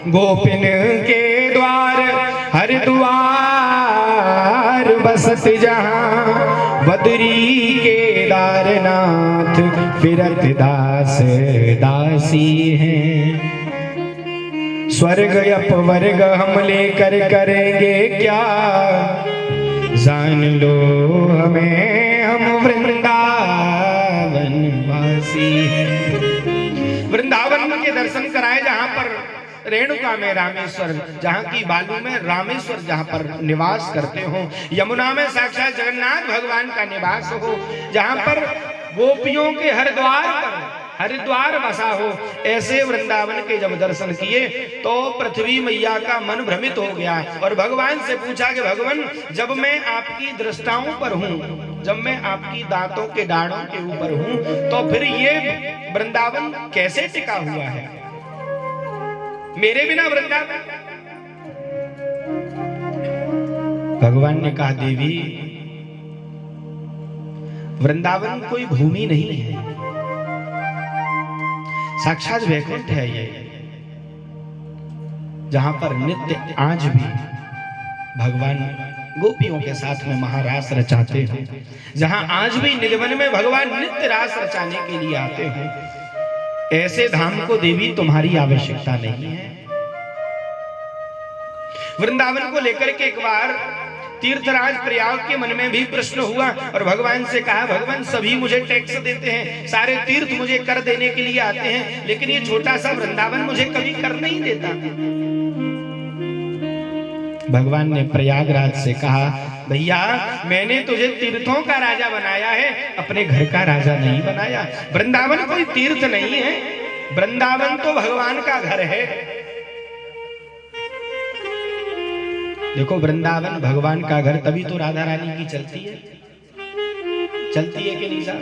गोपिन के द्वार हर द्वार बसत जहाँ, बदरी केदारनाथ फिरत दास दासी हैं। स्वर्ग अपवर्ग हम लेकर करेंगे क्या, जान लो हमें हम वृंदावन वासी हैं। वृंदावन के दर्शन कराए जहाँ पर रेणुका में रामेश्वर, जहाँ की बालू में रामेश्वर जहाँ पर निवास करते हो, यमुना में साक्षात जगन्नाथ भगवान का निवास हो, जहाँ पर गोपियों के हरिद्वार बसा हो, ऐसे वृंदावन के जब दर्शन किए तो पृथ्वी मैया का मन भ्रमित हो गया और भगवान से पूछा कि भगवान, जब मैं आपकी दृष्टाओं पर हूँ, जब मैं आपकी दांतों के डाढ़ों के ऊपर हूँ, तो फिर ये वृंदावन कैसे टिका हुआ है, मेरे बिना वृंदावन। भगवान ने कहा, देवी वृंदावन कोई भूमि नहीं है, साक्षात वैकुंठ है ये, जहां पर नित्य आज भी भगवान गोपियों के साथ में महारास रचाते हैं, जहां आज भी निलवन में भगवान नित्य रास रचाने के लिए आते हैं। ऐसे धाम को देवी तुम्हारी आवश्यकता नहीं है। वृंदावन को लेकर के एक बार तीर्थराज प्रयाग के मन में भी प्रश्न हुआ और भगवान से कहा, भगवान सभी मुझे टैक्स देते हैं, सारे तीर्थ मुझे कर देने के लिए आते हैं, लेकिन ये छोटा सा वृंदावन मुझे कभी कर नहीं देता। भगवान ने प्रयागराज से कहा, भैया मैंने तुझे तीर्थों का राजा बनाया है, अपने घर का राजा नहीं बनाया। वृंदावन कोई तीर्थ नहीं है, वृंदावन तो भगवान का घर है। देखो वृंदावन भगवान का घर, तभी तो राधा रानी की चलती है कि नहीं साहब?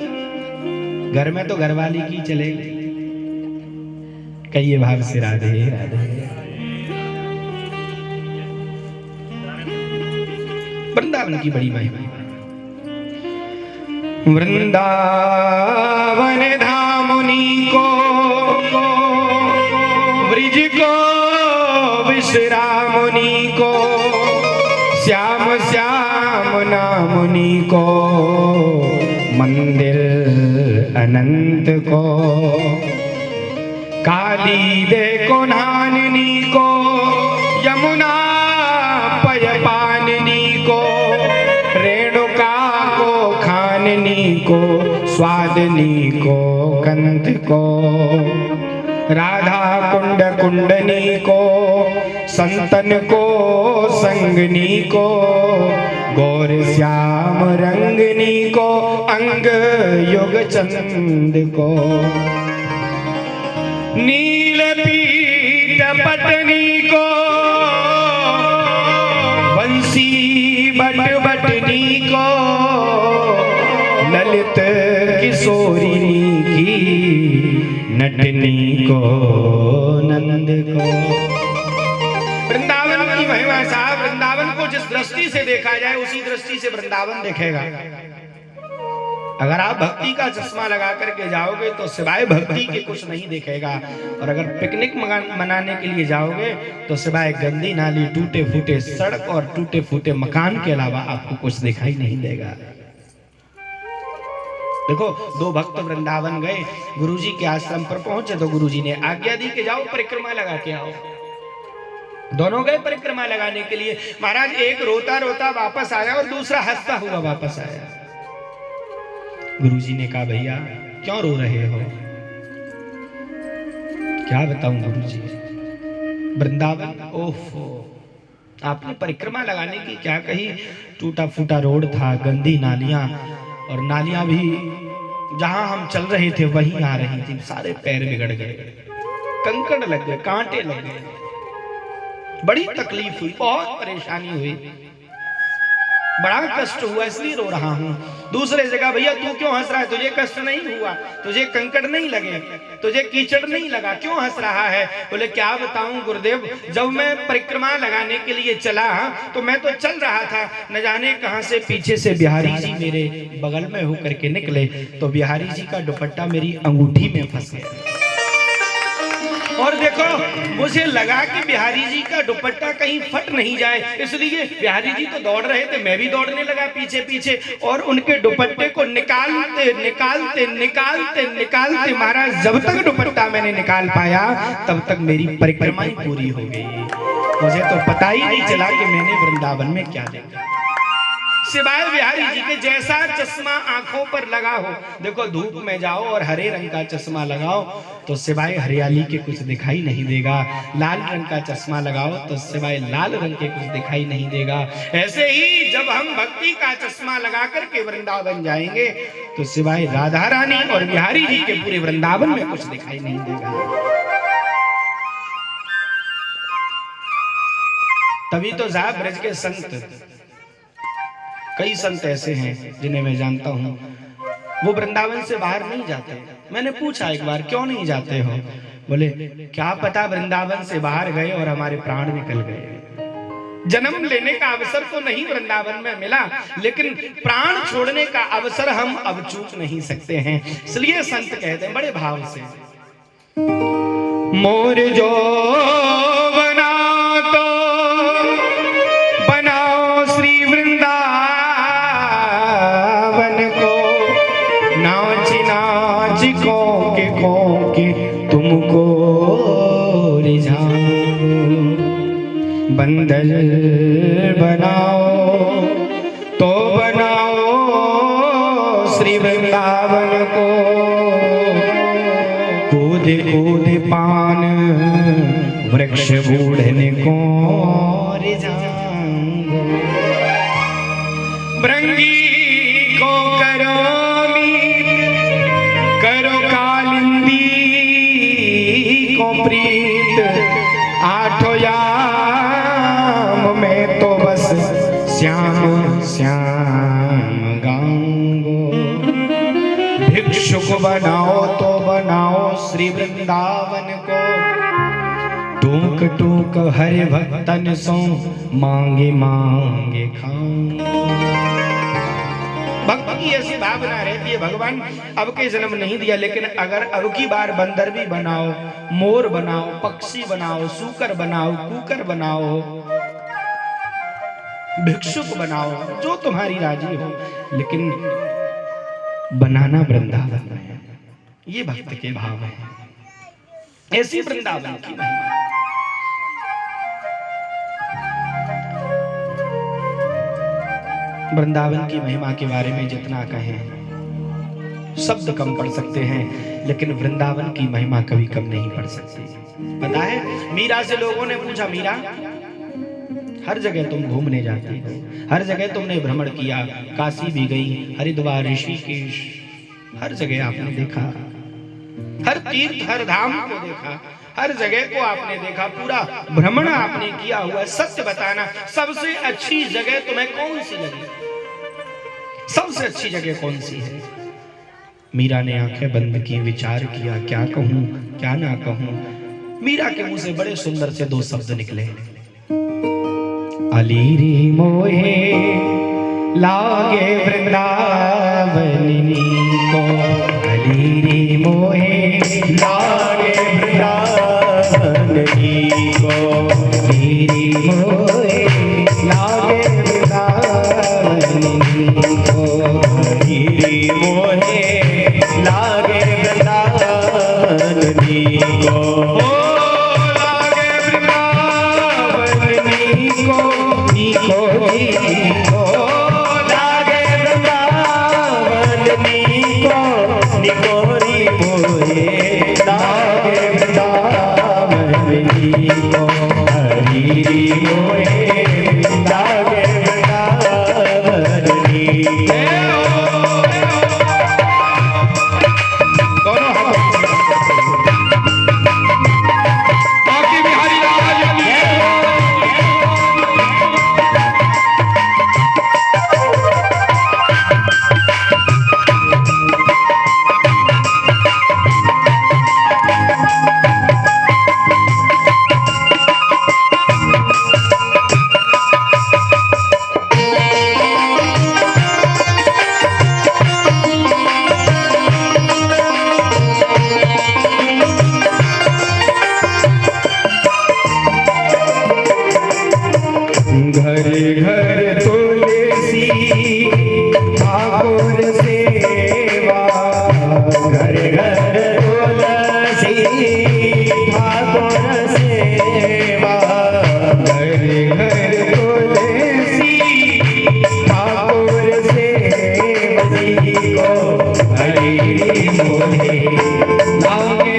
घर में तो घरवाली की चलेगी। कहिए भाव से राधे राधे। वृंदावन की बड़ी महिमा। वृंदावन धामुनि को ब्रिज को विश्रामुनि को, श्याम श्याम नामुनि को, मंदिर अनंत को, काली देखो नाननी को, यमुना पय पाननी को, रेणुका को खाननी को, स्वादनी को कंठ को, राधा कुंड कुंडनी को, संतन को संगनी को, गौर श्याम रंगनी को, अंग युग चंद को, नील पीठ पटनी को, बंसी बट बटनी को, ललित किशोरिनी की नटनी को, नंद को। वृंदावन की महिमा साहब, वृंदावन को जिस दृष्टि से देखा जाए उसी दृष्टि से वृंदावन देखेगा। अगर आप भक्ति का चश्मा लगा करके जाओगे तो सिवाय भक्ति के कुछ नहीं देखेगा, और अगर पिकनिक मनाने के लिए जाओगे तो सिवाय गंदी नाली, टूटे फूटे सड़क और टूटे फूटे मकान के अलावा आपको कुछ दिखाई नहीं देगा। देखो दो भक्त वृंदावन गए, गुरुजी के आश्रम पर पहुंचे तो गुरुजी ने आज्ञा दी कि जाओ परिक्रमा लगा के आओ। दोनों गए परिक्रमा लगाने के लिए। महाराज एक रोता रोता वापस आया और दूसरा हंसता हुआ वापस आया। गुरुजी ने कहा, भैया क्यों रो रहे हो? क्या बताऊं गुरुजी, वृंदावन ओफो, आपने परिक्रमा लगाने की क्या कही, टूटा फूटा रोड था, गंदी नालियां, और नालियां भी जहां हम चल रहे थे वहीं आ रही थी, सारे पैर बिगड़ गए, कंकड़ लग गए, कांटे लग गए, बड़ी तकलीफ हुई, बहुत परेशानी हुई, बड़ा कष्ट हुआ, इसलिए रो रहा हूं। दूसरे जगह, भैया तू क्यों हंस रहा है, तुझे कष्ट नहीं हुआ, तुझे कंकड़ नहीं लगे, तुझे कीचड़ नहीं लगा, क्यों हंस रहा है? बोले क्या बताऊं गुरुदेव, जब मैं परिक्रमा लगाने के लिए चला तो मैं तो चल रहा था, न जाने कहां से पीछे से बिहारी जी मेरे बगल में होकर के निकले, तो बिहारी जी का दुपट्टा मेरी अंगूठी में फंस गया। और देखो मुझे लगा कि बिहारी जी का दुपट्टा कहीं फट नहीं जाए, इसलिए बिहारी जी तो दौड़ रहे थे, मैं भी दौड़ने लगा पीछे पीछे, और उनके दुपट्टे को निकालते निकालते निकालते निकालते महाराज जब तक दुपट्टा मैंने निकाल पाया तब तक मेरी परिक्रमा ही पूरी हो गई। मुझे तो पता ही नहीं चला कि मैंने वृंदावन में क्या देखा। सिवाय बिहारी जी के जैसा चश्मा आंखों पर लगा हो, देखो धूप में जाओ और हरे रंग का चश्मा लगाओ तो सिवाय हरियाली के कुछ दिखाई नहीं देगा, लाल रंग का चश्मा लगाओ तो सिवाय लाल रंग के कुछ दिखाई नहीं देगा। ऐसे ही जब हम भक्ति का चश्मा लगा करके वृंदावन जाएंगे तो सिवाय राधा रानी और बिहारी जी के पूरे वृंदावन में कुछ दिखाई नहीं देगा। तभी तो साहब ब्रज के संत, कई संत ऐसे हैं जिन्हें मैं जानता हूं, वो वृंदावन से बाहर नहीं जाते। मैंने पूछा एक बार क्यों नहीं जाते हो, बोले क्या पता वृंदावन से बाहर गए और हमारे प्राण निकल गए। जन्म लेने का अवसर तो नहीं वृंदावन में मिला, लेकिन प्राण छोड़ने का अवसर हम अब चूक नहीं सकते हैं। इसलिए संत कहते हैं बड़े भाव से, मोर जो बना तो बनाओ श्री वृंदावन को, नाच नाच को के तुमको रिझाओ, बंदर बनाओ तो बनाओ श्री वृंदावन को, कूद कूद पान वृक्ष बूढ़ने को रिझाओ, भृंगी को करो मीत, करो कालिंदी को प्रीत, आठों याम में तो बस श्याम श्याम गाऊंगो, भिक्षुक बनाओ तो बनाओ श्री वृंदावन को, टूक टूक हरे भक्तन सो मांगे मांगे खाऊं। भक्त की ऐसी भावना रहती है, भगवान अब के जन्म नहीं दिया, लेकिन अगर अब की बार बंदर भी बनाओ, मोर बनाओ, पक्षी बनाओ, सूकर बनाओ, कुकर बनाओ, भिक्षुक बनाओ, जो तुम्हारी राजी हो, लेकिन बनाना वृंदावन में। ये भक्त के भाव है, ऐसी वृंदावन की महिमा। वृंदावन की महिमा के बारे में जितना कहें शब्द कम पड़ सकते हैं, लेकिन वृंदावन की महिमा कभी कम नहीं पड़ सकती। पता है मीरा से लोगों ने पूछा, मीरा हर जगह तुम घूमने जाती हो, हर जगह तुमने भ्रमण किया, काशी भी गई, हरिद्वार, ऋषिकेश, हर जगह आपने देखा, हर तीर्थ हर धाम को देखा, हर जगह को आपने देखा, पूरा भ्रमण आपने किया हुआ। सत्य बताना सबसे अच्छी जगह तुम्हें कौन सी लगी, सबसे अच्छी जगह कौन सी है? मीरा ने आंखें बंद की, विचार किया, क्या कहूं क्या ना कहूं। मीरा के मुंह से बड़े सुंदर से दो शब्द निकले, अलीरी मोहे लागे वृंदावनी को, अलीरी मोहे लागे वृंदावनी को, अलीरी मोहे लागे वृंदावनी को, अलीरी मोहे लागे वृंदावनी को, घर घर तुलसी ठाकुर सेवा, घर घर तुलसी ठाकुर सेवा, घर घर तुलसी ठाकुर सेवा जी को हरि मोहे लागे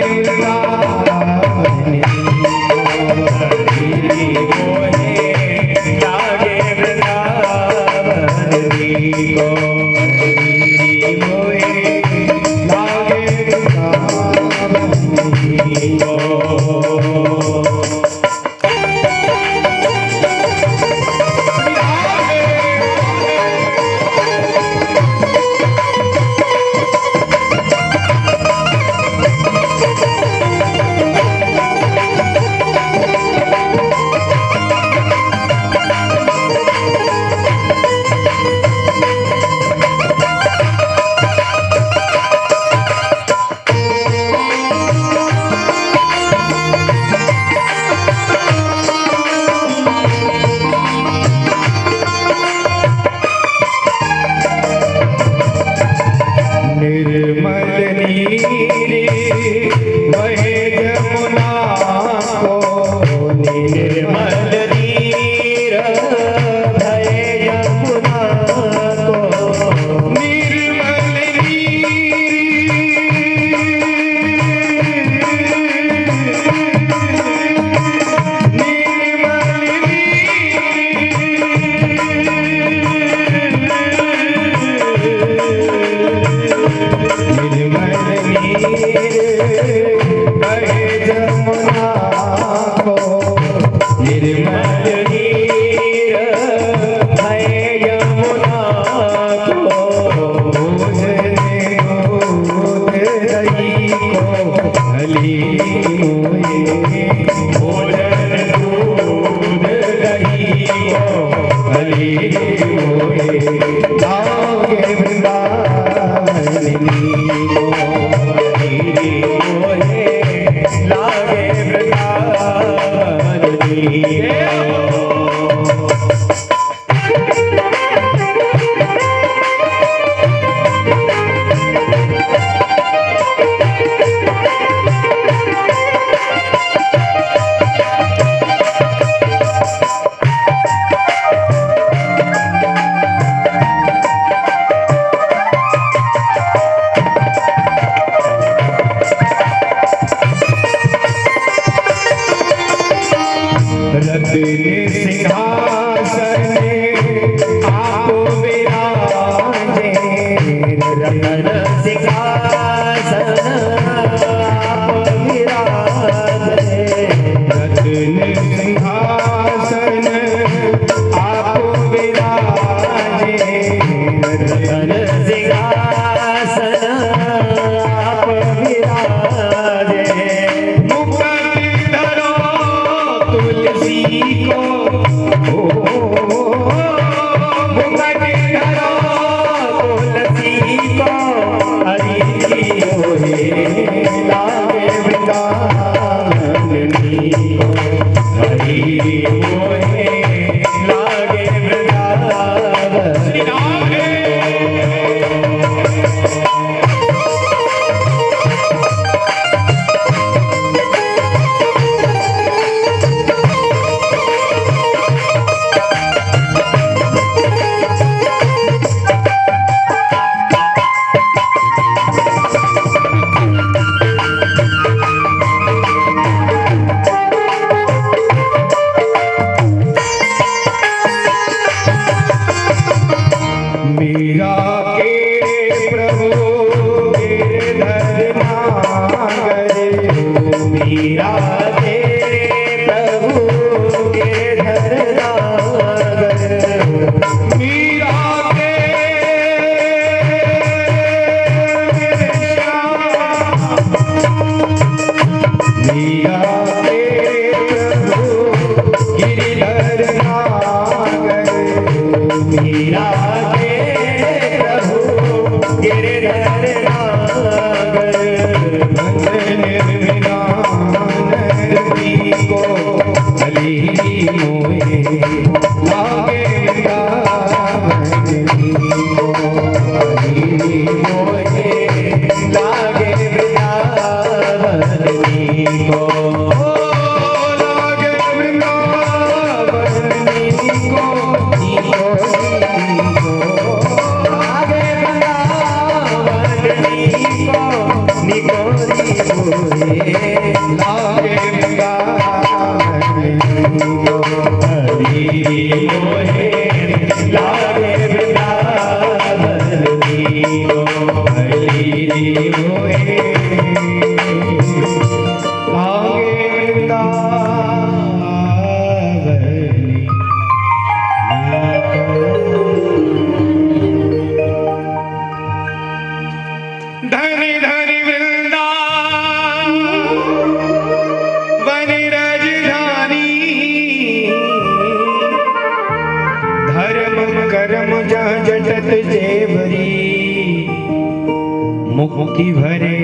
मुक्ति भरे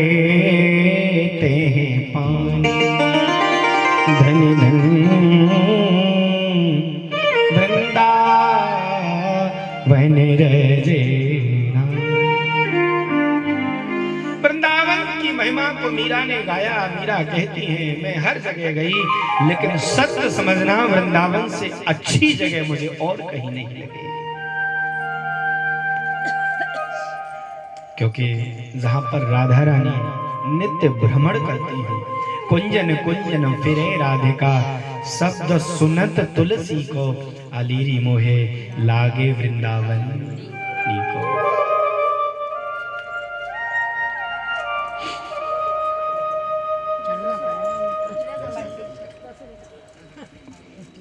ते पानी धन धन वृंदावन रजे। वृंदावन की महिमा को मीरा ने गाया। मीरा कहती है मैं हर जगह गई, लेकिन सत्य समझना वृंदावन से अच्छी जगह मुझे और कहीं नहीं लगी। क्योंकि जहां पर राधा रानी नित्य भ्रमण करती है, कुंजन कुंजन फिरे राधिका, शब्द सुनत तुलसी को, अलीरी मोहे लागे वृंदावन नीको।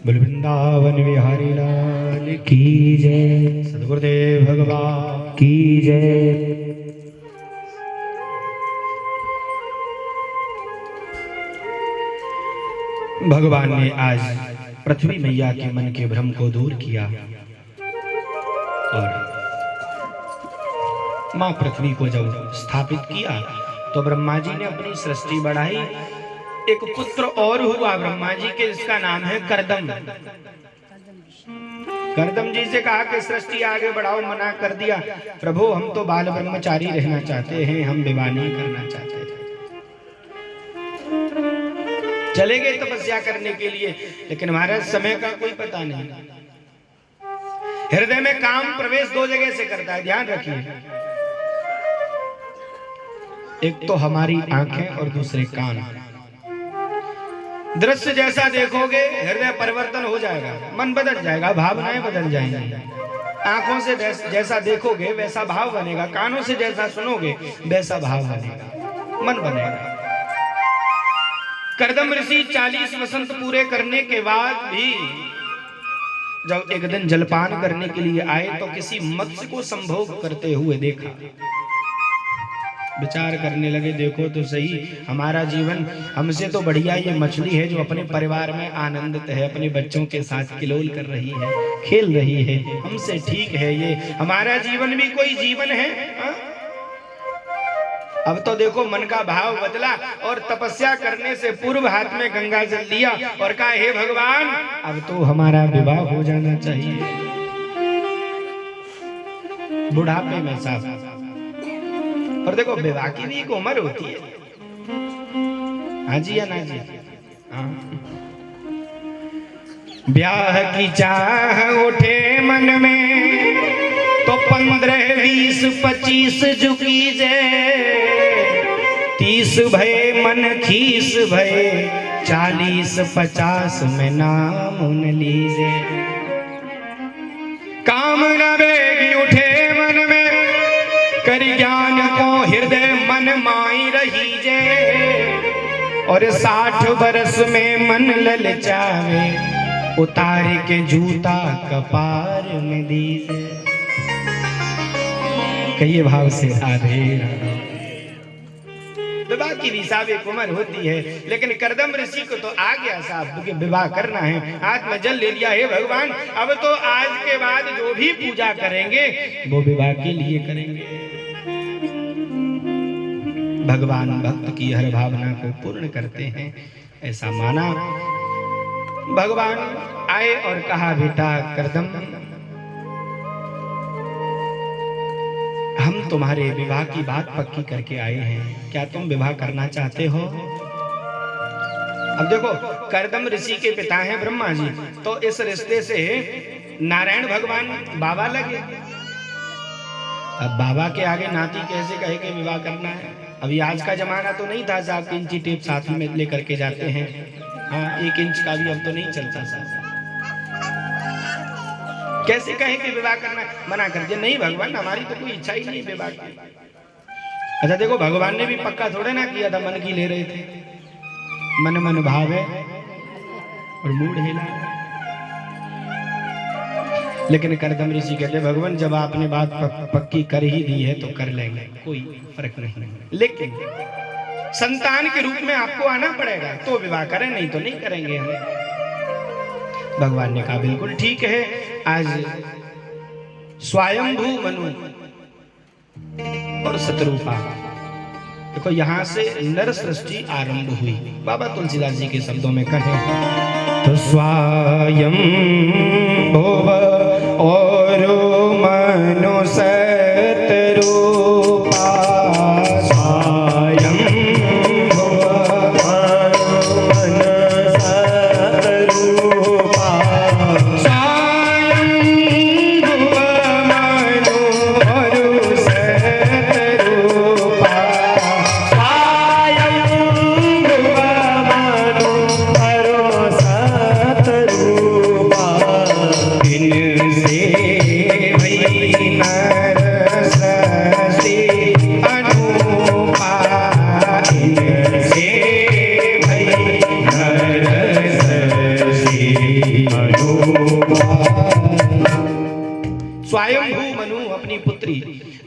बोल वृंदावन बिहारी लाल की जय, सद्गुरुदेव भगवान की जय। भगवान ने आज पृथ्वी मैया के मन के भ्रम को दूर किया और मां पृथ्वी को जब स्थापित किया तो ब्रह्मा जी ने अपनी सृष्टि बढ़ाई। एक पुत्र और हुआ ब्रह्मा जी के, जिसका नाम है करदम। करदम जी से कहा कि सृष्टि आगे बढ़ाओ, मना कर दिया। प्रभु हम तो बाल ब्रह्मचारी रहना चाहते हैं, हम विवाह नहीं करना चाहते। चले गए तपस्या करने के लिए, लेकिन महाराज समय का कोई पता नहीं। हृदय में काम प्रवेश दो जगह से करता है, ध्यान रखिए। एक तो हमारी आंखें और दूसरे कान। दृश्य जैसा देखोगे हृदय परिवर्तन हो जाएगा, मन बदल जाएगा, भावनाएं बदल जाएंगी। आंखों से जैसा देखोगे वैसा भाव बनेगा, कानों से जैसा सुनोगे वैसा भाव बनेगा, मन बनेगा। करदम ऋषि 40 वसंत पूरे करने के बाद भी जब एक दिन जलपान करने के लिए आए तो किसी मत्स्य को संभोग करते हुए देखा। विचार करने लगे, देखो तो सही, हमारा जीवन हमसे तो बढ़िया ये मछली है जो अपने परिवार में आनंदित है, अपने बच्चों के साथ किलोल कर रही है, खेल रही है, हमसे ठीक है ये। हमारा जीवन भी कोई जीवन है हा? अब तो देखो मन का भाव बदला और तपस्या करने से पूर्व हाथ में गंगा जल लिया और कहा हे भगवान अब तो हमारा विवाह हो जाना चाहिए। बुढ़ापे में साफ। और देखो विवाह की भी एक उम्र होती है, हाँ जी या ना जी? हाँ। ब्याह की चाह उठे मन में तो 15, 20, 25 झुकी जे, 30 भय मन खीस भय, 40, 50 में नाम न लीजे। काम न बेगी उठे मन में, कर ज्ञान को हृदय मन माई रही जे, और 60 बरस में मन ललचावे, उतार के जूता कपार में दीजे। कई भाव से राधे राधे। विवाह की भी साहब एक उम्र होती है, लेकिन करदम ऋषि को तो आ गया साहब कि विवाह करना है, हाथ में जल ले लिया। हे भगवान अब तो आज के बाद जो भी पूजा करेंगे वो विवाह के लिए करेंगे। भगवान भक्त की हर भावना को पूर्ण करते हैं, ऐसा माना। भगवान आए और कहा बेटा करदम हम तुम्हारे विवाह की बात पक्की करके आए हैं, क्या तुम विवाह करना चाहते हो? अब देखो, करदम ऋषि के पिता हैं ब्रह्मा जी, तो इस रिश्ते से नारायण भगवान बाबा लगे। अब बाबा के आगे नाती कैसे कहे कि विवाह करना है? अभी आज का जमाना तो नहीं था साहब, इंची टेप साथ में लेकर के जाते हैं। हाँ, 1 इंच का भी अब तो नहीं चलता साहब। कैसे कहे कि विवाह करना? मना कर दिया, नहीं भगवान हमारी तो कोई इच्छा ही नहीं विवाह की। अच्छा देखो, भगवान ने भी पक्का थोड़ा ना किया था, मन की ले रहे थे। मन मन भावे और मूड हिला। लेकिन करदम ऋषि कहते भगवान जब आपने बात पक्की कर ही दी है तो कर लेंगे, कोई फर्क नहीं। लेकिन संतान के रूप में आपको आना पड़ेगा, तो विवाह करें, नहीं तो नहीं करेंगे हम। भगवान ने कहा बिल्कुल ठीक है। आज स्वयंभू मनु और शत्रुपा, देखो यहां से नर सृष्टि आरंभ हुई। बाबा तुलसीदास जी के शब्दों में कहें तो स्वयं भुव और मनु शत्रुपा, स्वयं भुव मनु शत्रुपा, स्वयं भुव मनु शत्रुपा, स्वयंभू मनु अपनी पुत्री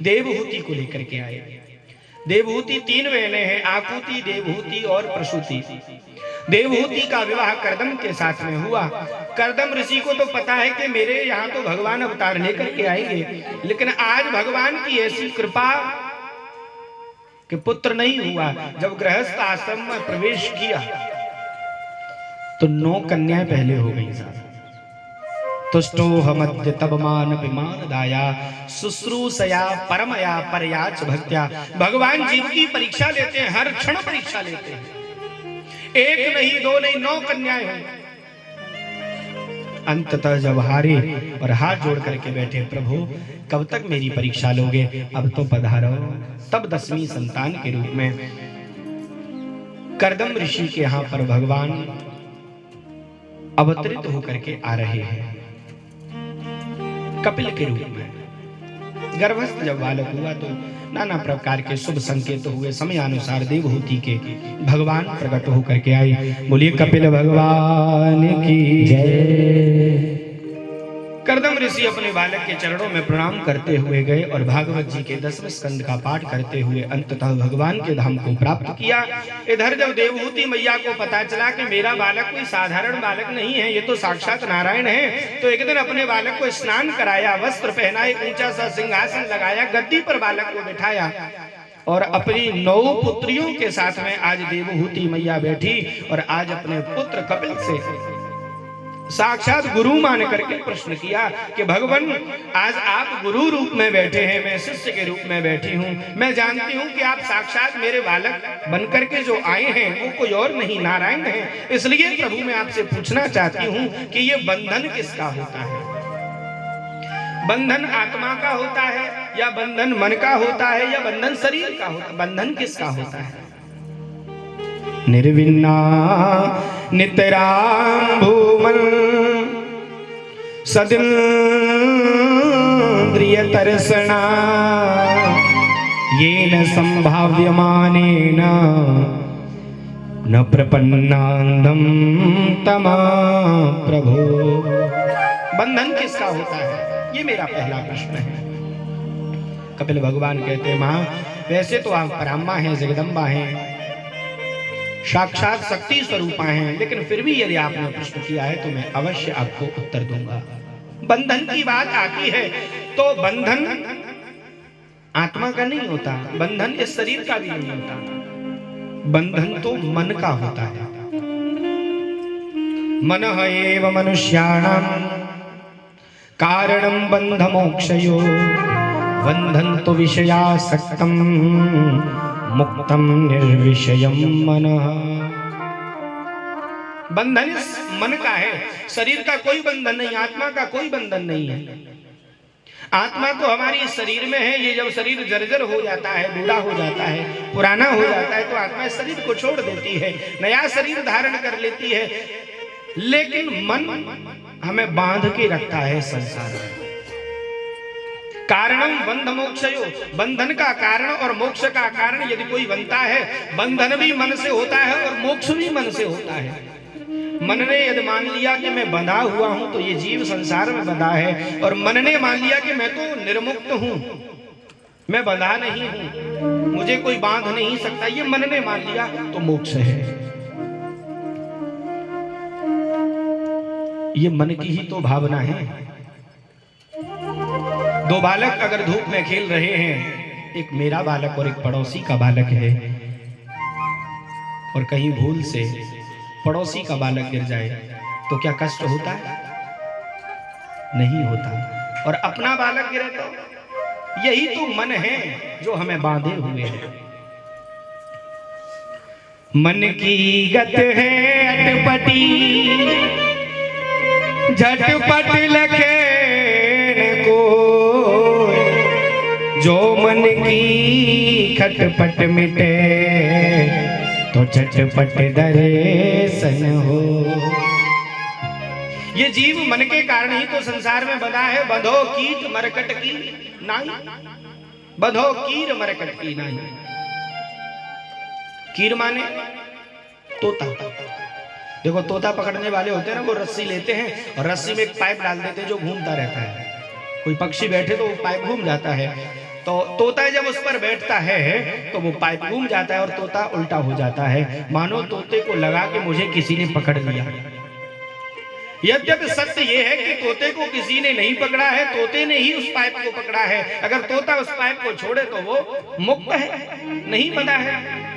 देवहूति को लेकर के आए। देवहूति 3 बहनें हैं, आकुति, देवहूति और प्रसूति। देवहूति का विवाह करदम के साथ में हुआ। करदम ऋषि को तो पता है कि मेरे यहाँ तो भगवान अवतार लेकर के आएंगे, लेकिन आज भगवान की ऐसी कृपा कि पुत्र नहीं हुआ। जब गृहस्थ आश्रम में प्रवेश किया तो 9 कन्याएं पहले हो गई साहब। तुष्टो हमद्य तब मान विमान दाया, शुश्रूषया परमया परयाच भक्त्या। भगवान जीव की परीक्षा लेते हैं, हर क्षण परीक्षा लेते हैं। 1 नहीं 2 नहीं 9 कन्याएं हैं। अंततः जब हारे और हाथ जोड़ करके बैठे, प्रभु कब तक मेरी परीक्षा लोगे, अब तो पधारो। तब 10वीं संतान के रूप में करदम ऋषि के यहाँ पर भगवान अवतरित होकर के आ रहे हैं कपिल के रूप में। गर्भस्थ जब बालक हुआ तो नाना प्रकार के शुभ संकेत हुए। समय अनुसार देवहूति के भगवान प्रकट होकर के आए। बोलिए कपिल भगवान की जय। करदम ऋषि अपने बालक के चरणों में प्रणाम करते हुए गए और भागवत जी के 10वें स्कंद का पाठ करते हुए अंततः भगवान के धाम को प्राप्त किया। इधर जब देवहूति मैया को पता चला कि मेरा बालक कोई साधारण बालक नहीं है, ये तो साक्षात नारायण है, तो एक दिन अपने बालक को स्नान कराया, वस्त्र पहनाए, ऊंचा सा सिंहासन लगाया, गद्दी पर बालक को बिठाया और अपनी 9 पुत्रियों के साथ में आज देवहूति मैया बैठी और आज अपने पुत्र कपिल से साक्षात गुरु मान करके प्रश्न किया कि भगवान आज आप गुरु रूप में बैठे हैं, मैं शिष्य के रूप में बैठी हूँ। मैं जानती हूँ कि आप साक्षात मेरे बालक बनकर के जो आए हैं वो कोई और नहीं नारायण है। इसलिए प्रभु मैं आपसे पूछना चाहती हूँ कि ये बंधन किसका होता है? बंधन आत्मा का होता है या बंधन मन का होता है या बंधन शरीर का होता है? बंधन किसका होता है? निर्विन्ना नितरां भूमन् सदिन्द्रियतर्षणा येन संभाव्यमानेन न प्रपन्नान्दं तमा प्रभो। बंधन किसका होता है? ये मेरा पहला प्रश्न है। कपिल भगवान कहते हैं मां, वैसे तो आप पराम्मा हैं, जगदम्बा हैं, साक्षात शक्ति स्वरूपा हैं, लेकिन फिर भी यदि आपने प्रश्न किया है तो मैं अवश्य आपको उत्तर दूंगा। बंधन की बात आती है तो बंधन आत्मा का नहीं होता, बंधन इस शरीर का भी नहीं होता, बंधन तो मन का होता है। मनः एव मनुष्याणां कारणं बंध मोक्षयो, बंधन तो विषयासक्तं मुक्तम निर्विषयम मनः। बंधन इस मन का है, शरीर का कोई बंधन नहीं, आत्मा का कोई बंधन नहीं है। आत्मा तो हमारी इस शरीर में है। ये जब शरीर जर्जर हो जाता है, बूढ़ा हो जाता है, पुराना हो जाता है, तो आत्मा इस शरीर को छोड़ देती है, नया शरीर धारण कर लेती है। लेकिन मन हमें बांध के रखता है संसार में। कारणम बंध मोक्षयो, बंधन का कारण और मोक्ष का कारण यदि कोई बनता है, बंधन भी मन से होता है और मोक्ष भी मन से होता है। मन ने यदि मान लिया कि मैं बंधा हुआ हूं, तो ये जीव संसार में बंधा है, और मन ने मान लिया कि मैं तो निर्मुक्त हूं, मैं बंधा नहीं हूं, मुझे कोई बांध नहीं सकता, ये मन ने मान लिया तो मोक्ष है। ये मन की ही तो भावना है। दो बालक अगर धूप में खेल रहे हैं, एक मेरा बालक और एक पड़ोसी का बालक है, और कहीं भूल से पड़ोसी का बालक गिर जाए तो क्या कष्ट होता है? नहीं होता। और अपना बालक गिरे तो यही तो मन है जो हमें बांधे हुए है। मन की गत है अटपटी, झटपट लखे को, जो मन की खटपट मिटे तो झटपट दर्शन हो। ये जीव मन के कारण ही तो संसार में बंधा है। बंधो कीट मरकट की नाही, बंधो कीर मरकट की नाही। कीर माने तोता। देखो तोता पकड़ने वाले होते हैं ना, वो रस्सी लेते हैं और रस्सी में एक पाइप डाल देते हैं जो घूमता रहता है। कोई पक्षी बैठे तो वो पाइप घूम जाता है, तो तोता जब उस पर बैठता है तो वो पाइप घूम जाता है और तोता उल्टा हो जाता है, मानो तोते को लगा कि मुझे किसी ने पकड़ लिया। यद्यपि सत्य ये है कि तोते को किसी ने नहीं पकड़ा है, तोते ने ही उस पाइप को पकड़ा है। अगर तोता उस पाइप को छोड़े तो वो मुक्त है, नहीं बंधा है।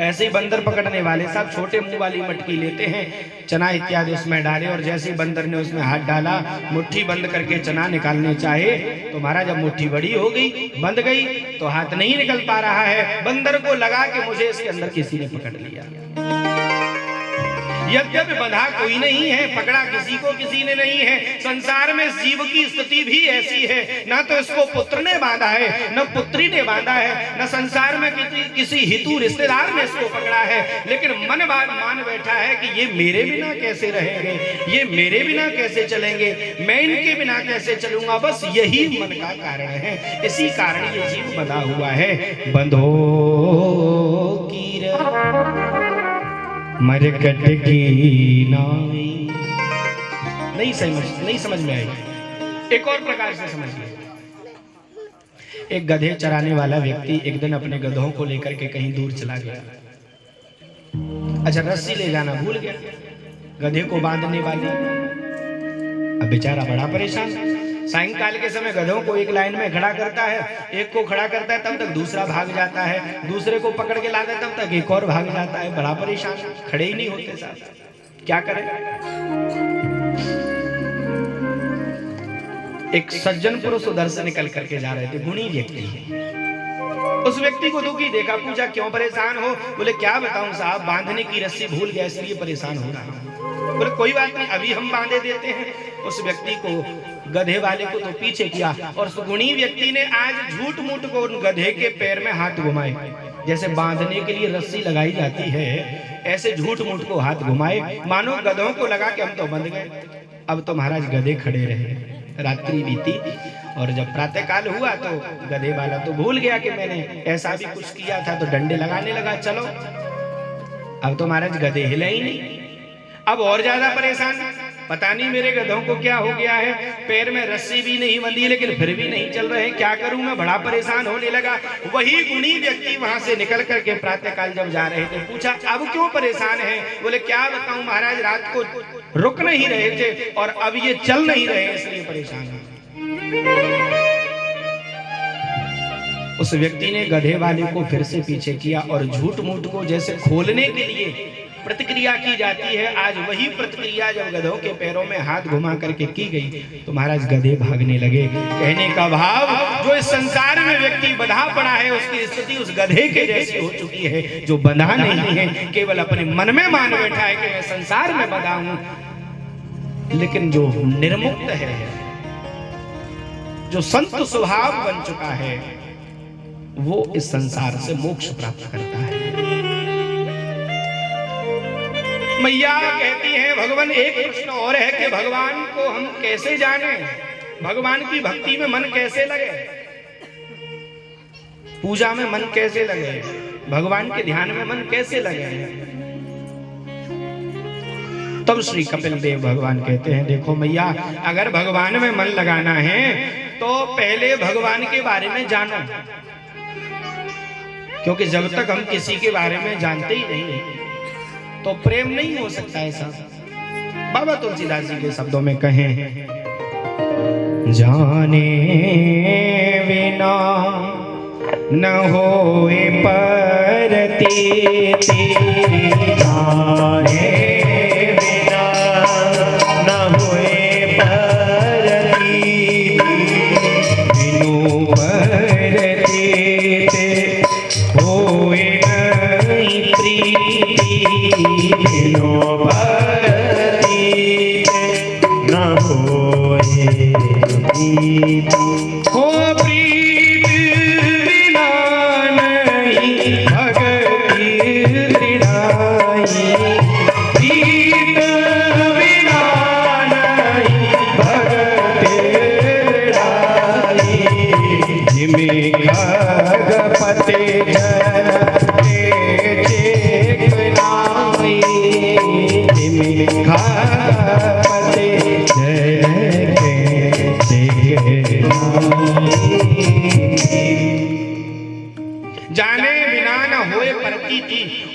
ऐसे ही बंदर पकड़ने वाले साहब छोटे मुंह वाली मटकी लेते हैं, चना इत्यादि उसमें डाले, और जैसे ही बंदर ने उसमें हाथ डाला, मुट्ठी बंद करके चना निकालने चाहे तो महाराज जब मुट्ठी बड़ी हो गई, बंद गई, तो हाथ नहीं निकल पा रहा है। बंदर को लगा कि मुझे इसके अंदर किसी ने पकड़ लिया। यद्यपि बंधा कोई नहीं है, पकड़ा किसी को किसी ने नहीं है। संसार में जीव की स्थिति भी ऐसी है, ना तो इसको पुत्र ने बांधा है, न पुत्री ने बांधा है, न संसार में किसी हितू रिश्तेदार ने इसको पकड़ा है। लेकिन मन मान बैठा है कि ये मेरे बिना कैसे रहेंगे, ये मेरे बिना कैसे चलेंगे, मैं इनके बिना कैसे चलूंगा। बस यही मन का कारण है। इसी कारण ये जीव बंधा हुआ है। बंधो कीर मरकट की नाई। नहीं समझ में आई। एक और प्रकार से समझिए। एक गधे चराने वाला व्यक्ति एक दिन अपने गधों को लेकर के कहीं दूर चला गया। अच्छा, रस्सी ले जाना भूल गया गधे को बांधने वाली। अब बेचारा बड़ा परेशान। सायंकाल के समय गधों को एक लाइन में खड़ा करता है, एक को खड़ा करता है, तब तक दूसरा भाग जाता है, दूसरे को पकड़ के लाता है, तब तक एक और भाग जाता है। बड़ा परेशान, खड़े ही नहीं होते साहब, क्या करें। एक सज्जन पुरुष उधर से निकल करके जा रहे थे, गुणी व्यक्ति। उस व्यक्ति को दुखी देखा, पूछा क्यों परेशान हो? बोले क्या बताऊं साहब, बांधने की रस्सी भूल गया इसलिए परेशान हो रहा हूं। बोले कोई बात नहीं, अभी हम बांधे देते हैं। उस व्यक्ति को, गधे वाले को तो पीछे किया, और गुणी व्यक्ति ने आज झूठ मूठ को गधे के पैर में हाथ घुमाए। जैसे बांधने के लिए रस्सी लगाई जाती है, ऐसे झूठ मूठ को हाथ घुमाए, मानो गधों को लगा कि हम तो बंध गए। अब तो महाराज गधे खड़े रहे। रात्रि बीती और जब प्रातःकाल हुआ तो गधे वाला तो भूल गया कि मैंने ऐसा भी कुछ किया था, तो डंडे लगाने लगा। चलो, अब तो महाराज गधे हिले ही नहीं। अब और ज्यादा परेशान, पता नहीं मेरे गधों को क्या हो गया है, पैर में रस्सी भी नहीं बंधी लेकिन फिर भी नहीं चल रहे, क्या करूं मैं, बड़ा परेशान होने लगा। वही गुणी व्यक्ति वहां से निकल करके प्रातःकाल जब जा रहे थे, पूछा अब क्यों परेशान है? बोले क्या बताऊं महाराज, रात को रुक नहीं रहे थे और अब ये चल नहीं रहे, इसलिए परेशान है। उस व्यक्ति ने गधे वाले को फिर से पीछे किया और झूठ मूठ को जैसे खोलने के लिए प्रतिक्रिया की जाती है, आज वही प्रतिक्रिया जब गधों के पैरों में हाथ घुमा करके की गई तो महाराज गधे भागने लगे। कहने का भाव, जो इस संसार में व्यक्ति बंधा पड़ा है उसकी स्थिति उस गधे के जैसी हो चुकी है, जो बंधा नहीं है, केवल अपने मन में मान बैठा है कि मैं संसार में बंधा हूं। लेकिन जो निर्मुक्त है, जो संत स्वभाव बन चुका है, वो इस संसार से मोक्ष प्राप्त करता है। मैया कहती है भगवान, एक प्रश्न और है कि भगवान को हम कैसे जाने, भगवान की भक्ति में मन कैसे लगे, पूजा में मन कैसे लगे, भगवान के ध्यान में मन कैसे लगे। तब श्री कपिल देव भगवान कहते हैं, देखो मैया, अगर भगवान में मन लगाना है तो पहले भगवान के बारे में जानो, क्योंकि जब तक हम किसी के बारे में जानते ही नहीं तो प्रेम नहीं हो सकता। ऐसा बाबा तुलसीदास जी के शब्दों में कहें, जाने बिना न होए परती तेरी, जाने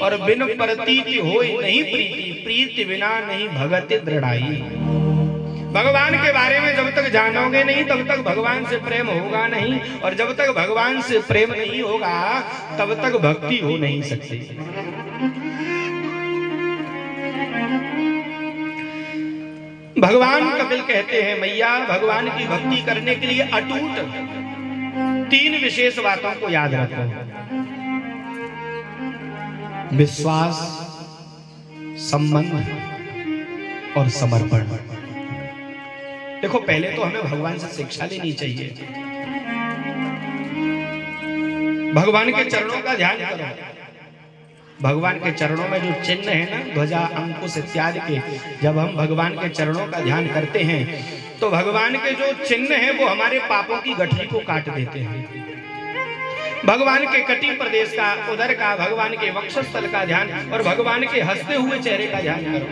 और बिन प्रतीति होय नहीं प्रीति, प्रीति बिना नहीं भगति दृढ़ाई। भगवान के बारे में जब तक जानोगे नहीं तब तक भगवान से प्रेम होगा नहीं, और जब तक भगवान से प्रेम नहीं होगा तब तक भक्ति हो नहीं सकती। भगवान कपिल कहते हैं, मैया भगवान की भक्ति करने के लिए अटूट 3 विशेष बातों को याद रखो। विश्वास, संबंध और समर्पण। देखो, पहले तो हमें भगवान से शिक्षा लेनी चाहिए। भगवान के चरणों का ध्यान करो। भगवान के चरणों में जो चिन्ह है ना, ध्वजा, अंकुश इत्यादि के, जब हम भगवान के चरणों का ध्यान करते हैं तो भगवान के जो चिन्ह है वो हमारे पापों की गठरी को काट देते हैं। भगवान के कटी प्रदेश का, उदर का, भगवान के वक्षस्थल का ध्यान और भगवान के हंसते हुए चेहरे का ध्यान करो।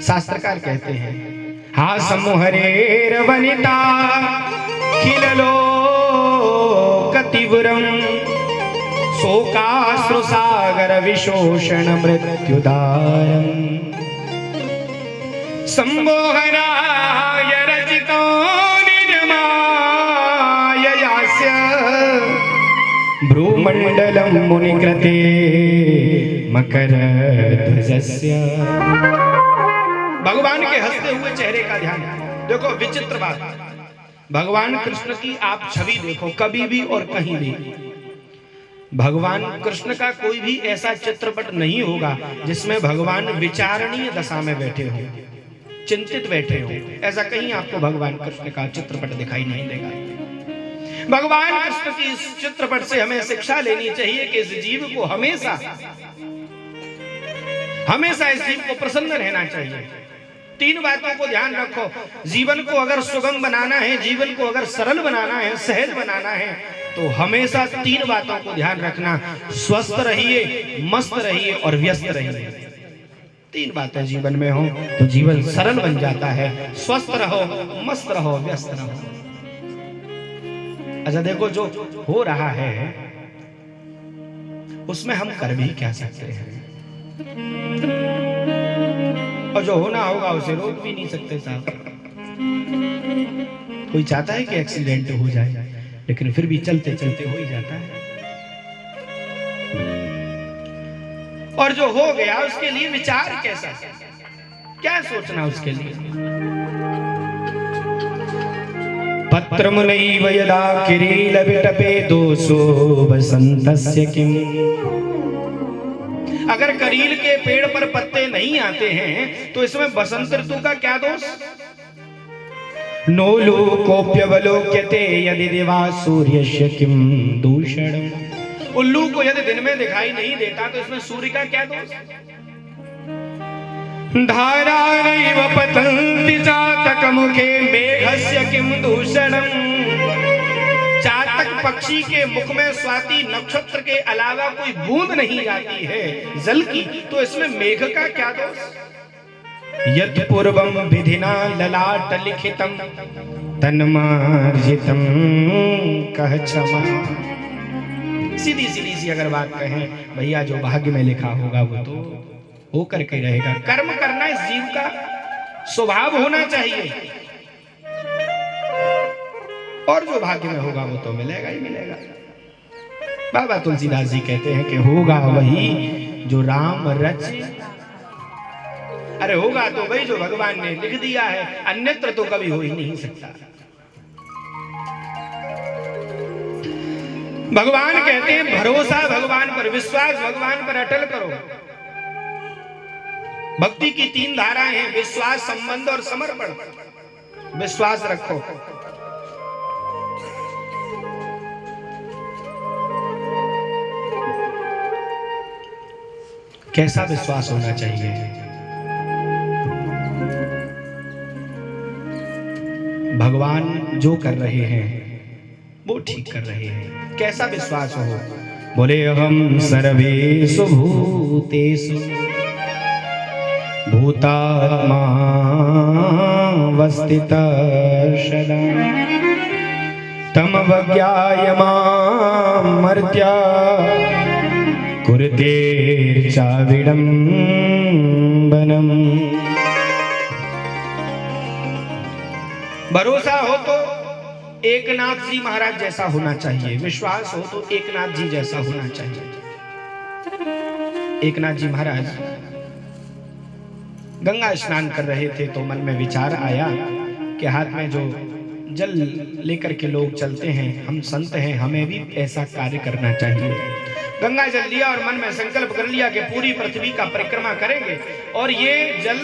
शास्त्रकार कहते हैं, हास मोहरेर वनिता खिललो कतिवरम शोकाश्रु सागर विशोषण मृत्युदारम संबोहराय रचितो भ्रूमंडलम मुनिकृते मकर ध्वजस्य। भगवान के हंसते हुए चेहरे का ध्यान। देखो, विचित्र बात, भगवान कृष्ण की आप छवि देखो कभी भी और कहीं भी, भगवान कृष्ण का कोई भी ऐसा चित्रपट नहीं होगा जिसमें भगवान विचारणीय दशा में बैठे हो, चिंतित बैठे हो। ऐसा कहीं आपको भगवान कृष्ण का चित्रपट दिखाई नहीं देगा। भगवान कृष्ण की इस चित्रपट से हमें शिक्षा लेनी चाहिए कि इस जीव को हमेशा इस जीव को प्रसन्न रहना चाहिए। 3 बातों को ध्यान रखो। जीवन को अगर सुगम बनाना है, जीवन को अगर सरल बनाना है, सहज बनाना है, तो हमेशा 3 बातों को ध्यान रखना। स्वस्थ रहिए, मस्त रहिए और व्यस्त रहिए। 3 बातें जीवन में हो तो जीवन सरल बन जाता है। स्वस्थ रहो, मस्त रहो, व्यस्त रहो। अच्छा देखो, जो हो रहा है उसमें हम कर भी क्या सकते हैं, और जो होना होगा उसे रोक भी नहीं सकते साहब। कोई चाहता है कि एक्सीडेंट हो जाए, लेकिन फिर भी चलते चलते हो ही जाता है। और जो हो गया उसके लिए विचार कैसा, क्या सोचना उसके लिए। पत्रमुनैव यदा किरील विटपे दोषो बसंतस्य किम। अगर करील के पेड़ पर पत्ते नहीं आते हैं तो इसमें बसंत ऋतु का क्या दोष। नोलूकोप्यवलोक्यते यदि दिवा सूर्यस्य किम दूषणम्। उल्लू को यदि दिन में दिखाई नहीं देता तो इसमें सूर्य का क्या दोष। धारानैव पतन्ति चातकमुखे मेघस्य किम दूषणम्। चातक पक्षी के मुख में स्वाति नक्षत्र के अलावा कोई बूंद नहीं आती है जल की, तो इसमें मेघ का क्या दोष। यत् पूर्वं विधिना ललाट लिखितं तन्मार्जितं कह क्षमा। सीधी सीधी सी अगर बात कहें भैया, जो भाग्य में लिखा होगा वो तो हो करके रहेगा। कर्म करना इस जीव का स्वभाव होना चाहिए, और जो भाग्य में होगा वो तो मिलेगा ही मिलेगा। बाबा तुलसीदास जी कहते हैं कि होगा वही जो राम रच। अरे होगा तो वही जो भगवान ने लिख दिया है, अन्यत्र तो कभी हो ही नहीं सकता। भगवान कहते हैं भरोसा भगवान पर, विश्वास भगवान पर अटल करो। भक्ति की 3 धाराएं हैं, विश्वास, संबंध और समर्पण। विश्वास रखो। कैसा विश्वास होना चाहिए। भगवान जो कर रहे हैं वो ठीक कर रहे हैं, कैसा विश्वास हो। बोले अहम सर्वेषु भूतेषु भूतात्मा वस्थितः सदा तमवज्ञाय मां मर्त्या कुरुते चाविडम्बनम्। भरोसा हो तो एकनाथ जी महाराज जैसा होना चाहिए, विश्वास हो तो एकनाथ जी जैसा होना चाहिए। एकनाथ जी महाराज गंगा स्नान कर रहे थे तो मन में विचार आया कि हाथ में जो जल लेकर के लोग चलते हैं, हम संत हैं, हमें भी ऐसा कार्य करना चाहिए। गंगा जल लिया और मन में संकल्प कर लिया कि पूरी पृथ्वी का परिक्रमा करेंगे और ये जल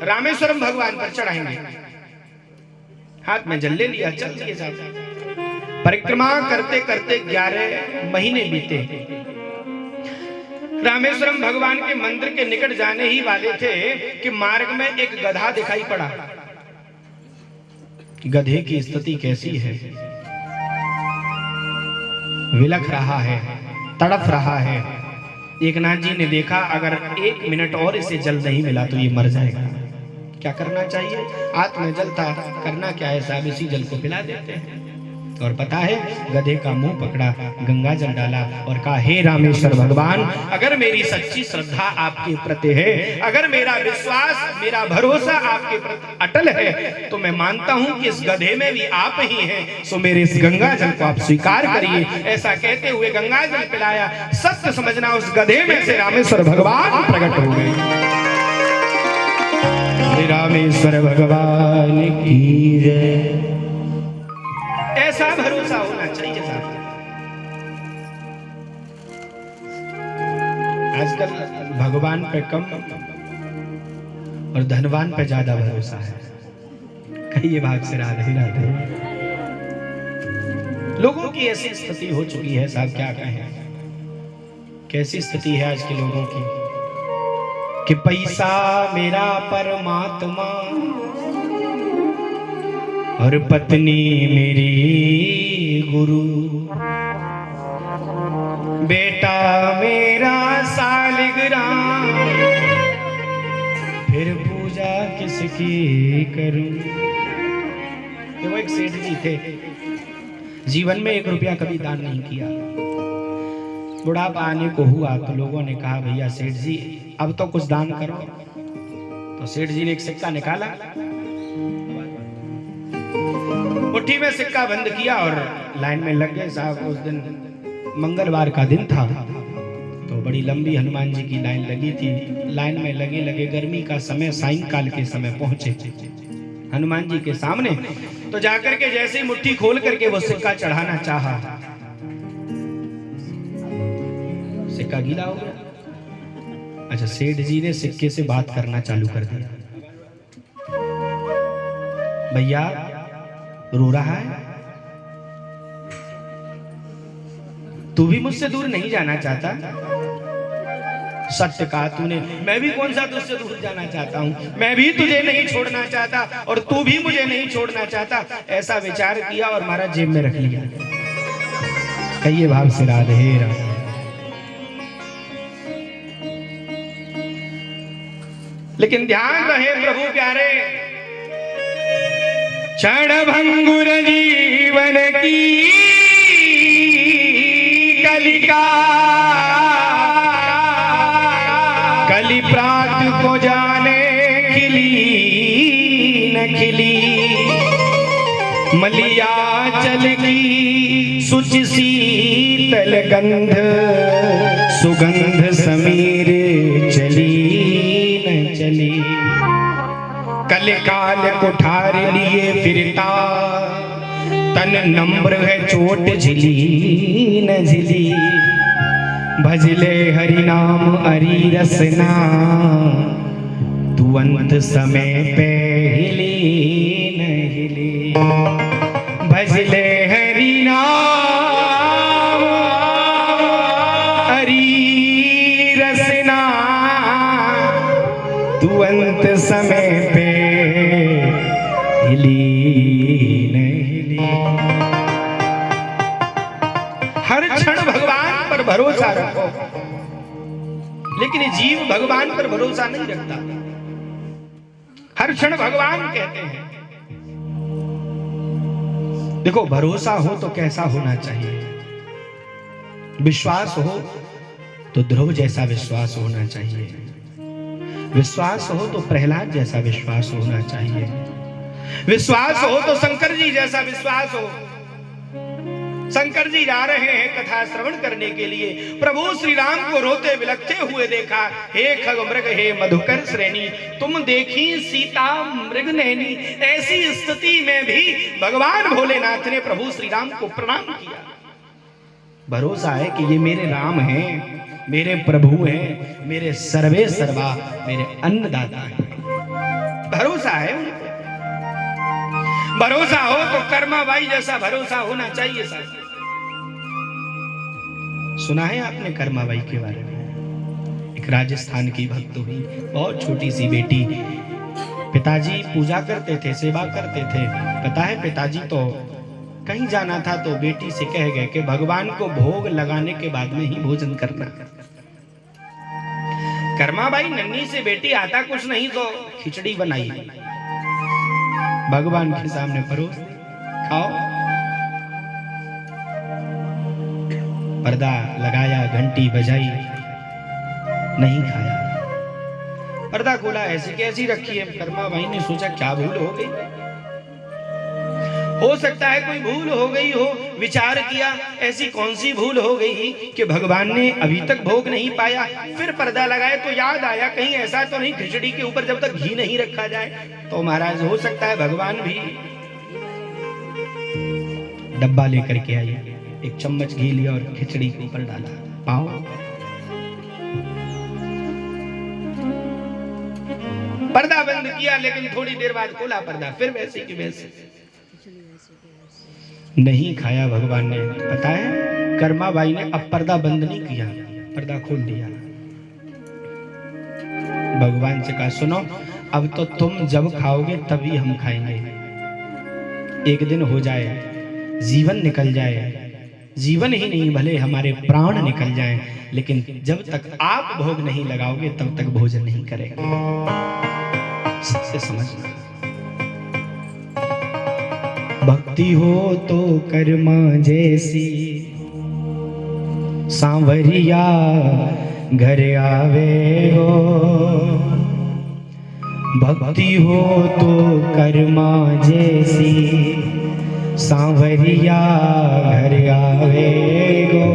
रामेश्वरम भगवान पर चढ़ाएंगे। हाथ में जल ले लिया, चल दिए साहब। परिक्रमा करते करते 11 महीने बीते। रामेश्वरम भगवान के मंदिर के निकट जाने ही वाले थे कि मार्ग में एक गधा दिखाई पड़ा। गधे की स्थिति कैसी है, विलख रहा है, तड़प रहा है। एकनाथ जी ने देखा अगर 1 मिनट और इसे जल नहीं मिला तो ये मर जाएगा। क्या करना चाहिए, हाथ में जल था, करना क्या है साहब, इसी जल को पिला देते हैं। और पता है, गधे का मुंह पकड़ा, गंगा जल डाला और कहा, हे रामेश्वर भगवान, अगर मेरी सच्ची श्रद्धा आपके प्रति है, अगर मेरा विश्वास, मेरा भरोसा आपके प्रति अटल है, तो मैं मानता हूं कि इस गधे में भी आप ही हैं, सो मेरे इस गंगा जल को आप स्वीकार करिए। ऐसा कहते हुए गंगा जल पिलाया। सत्य समझना, उस गधे में से रामेश्वर भगवान प्रकट हो गए। रामेश्वर भगवान की जय। ऐसा भरोसा होना चाहिए साहब। आजकल भगवान पे कम और धनवान पे ज्यादा भरोसा है। कहिए भाग से राधे राधे। लोगों की ऐसी स्थिति हो चुकी है साहब, क्या कहें। कैसी स्थिति है आज के लोगों की कि पैसा मेरा परमात्मा और पत्नी मेरी गुरु, बेटा मेरा सालिग्राम, फिर पूजा किसकी करूं। वो एक सेठ जी थे, जीवन में 1 रुपया कभी दान नहीं किया। बुढ़ापा आने को हुआ तो लोगों ने कहा, भैया सेठ जी अब तो कुछ दान करो। तो सेठ जी ने एक सिक्का निकाला, मुट्ठी में सिक्का बंद किया और लाइन में लग गए साहब। उस दिन मंगलवार का दिन था तो बड़ी लंबी हनुमान जी की लाइन लगी थी। लाइन में लगे लगे गर्मी का समय, सायंकाल के समय पहुंचे हनुमान जी के सामने। तो जाकर के जैसे ही मुट्ठी खोल करके वो सिक्का चढ़ाना चाहा, सिक्का गीला हो गया। अच्छा, सेठ जी ने सिक्के से बात करना चालू कर दिया। भैया रो रहा है? तू भी मुझसे दूर नहीं जाना चाहता? सत्य कहा तूने, मैं भी कौन सा तुझसे दूर जाना चाहता हूं, मैं भी तुझे नहीं छोड़ना चाहता और तू भी मुझे नहीं छोड़ना चाहता। ऐसा विचार किया और महाराज जेब में रख लिया। कहिए भाव से राधे राधे। लेकिन ध्यान रहे प्रभु प्यारे, क्षण भंगुर जीवन की कलिका, कली प्रात को जाने खिली न खिली, मलिया चल की सुच शीतल गंध, सुगंध समीर चली न चली। कल काल कुठार लिए फिरता, तन नम्र है चोट झिली न झिली। भजले हरि नाम हरि रसना, तू अंत समय पे हिली न हिली। भजले हरि नाम हरि रसना, तू अंत समय पे हिली न हिली। हर क्षण भगवान पर भरोसा रखो, लेकिन जीव भगवान पर भरोसा नहीं रखता। हर क्षण भगवान कहते हैं। देखो, भरोसा हो तो कैसा होना चाहिए? विश्वास हो तो ध्रुव जैसा विश्वास होना चाहिए। विश्वास हो तो प्रहलाद जैसा विश्वास होना चाहिए। विश्वास हो तो शंकर जी जैसा विश्वास हो। शंकर जी जा रहे हैं कथा श्रवण करने के लिए। प्रभु श्री राम को रोते बिलखते हुए देखा। हे खग मृग हे मधुकर श्रेणी, तुम देखी सीता मृग नैनी। ऐसी स्थिति में भी भगवान भोलेनाथ ने प्रभु श्री राम को प्रणाम किया। भरोसा है कि ये मेरे राम हैं, मेरे प्रभु हैं, मेरे सर्वे सर्वा, मेरे अन्नदाता हैं। भरोसा है उनको। भरोसा हो तो कर्माबाई जैसा भरोसा होना चाहिए। साहब, सुना है आपने कर्माबाई के बारे में? एक राजस्थान की भक्त हुई, बहुत छोटी सी बेटी। पिताजी पूजा करते थे, सेवा करते थे। पता है, पिताजी तो कहीं जाना था तो बेटी से कह गए कि भगवान को भोग लगाने के बाद में ही भोजन करना। कर्माबाई नन्ही से बेटी, आता कुछ नहीं तो खिचड़ी बनाई, भगवान के सामने परोस दी, खाओ। पर्दा लगाया, घंटी बजाई, नहीं खाया। पर्दा खोला, ऐसी कैसी रखी है। कर्माबाई ने सोचा क्या भूल हो गई, हो सकता है कोई भूल हो गई हो। विचार किया, ऐसी कौन सी भूल हो गई कि भगवान ने अभी तक भोग नहीं पाया। फिर पर्दा लगाए तो याद आया, कहीं ऐसा तो नहीं खिचड़ी के ऊपर जब तक घी नहीं रखा जाए तो महाराज हो सकता है भगवान भी। डब्बा लेकर के आई, एक चम्मच घी लिया और खिचड़ी के ऊपर डाला, पाओ। पर्दा बंद किया, लेकिन थोड़ी देर बाद खोला पर्दा, फिर वैसे की वैसे। नहीं खाया भगवान ने। पता है, कर्माबाई ने अब पर्दा बंद नहीं किया, पर्दा खोल दिया। भगवान से कहा, सुनो, अब तो तुम जब खाओगे तभी हम खाएंगे। एक दिन हो जाए, जीवन निकल जाए, जीवन ही नहीं भले हमारे प्राण निकल जाएं, लेकिन जब तक आप भोग नहीं लगाओगे तब तक भोजन नहीं करेंगे। सबसे समझना, भक्ति हो तो कर्मा जैसी, सांवरिया घर आवे हो। भक्ति हो तो कर्मा जैसी, सांवरिया घर आवे गो।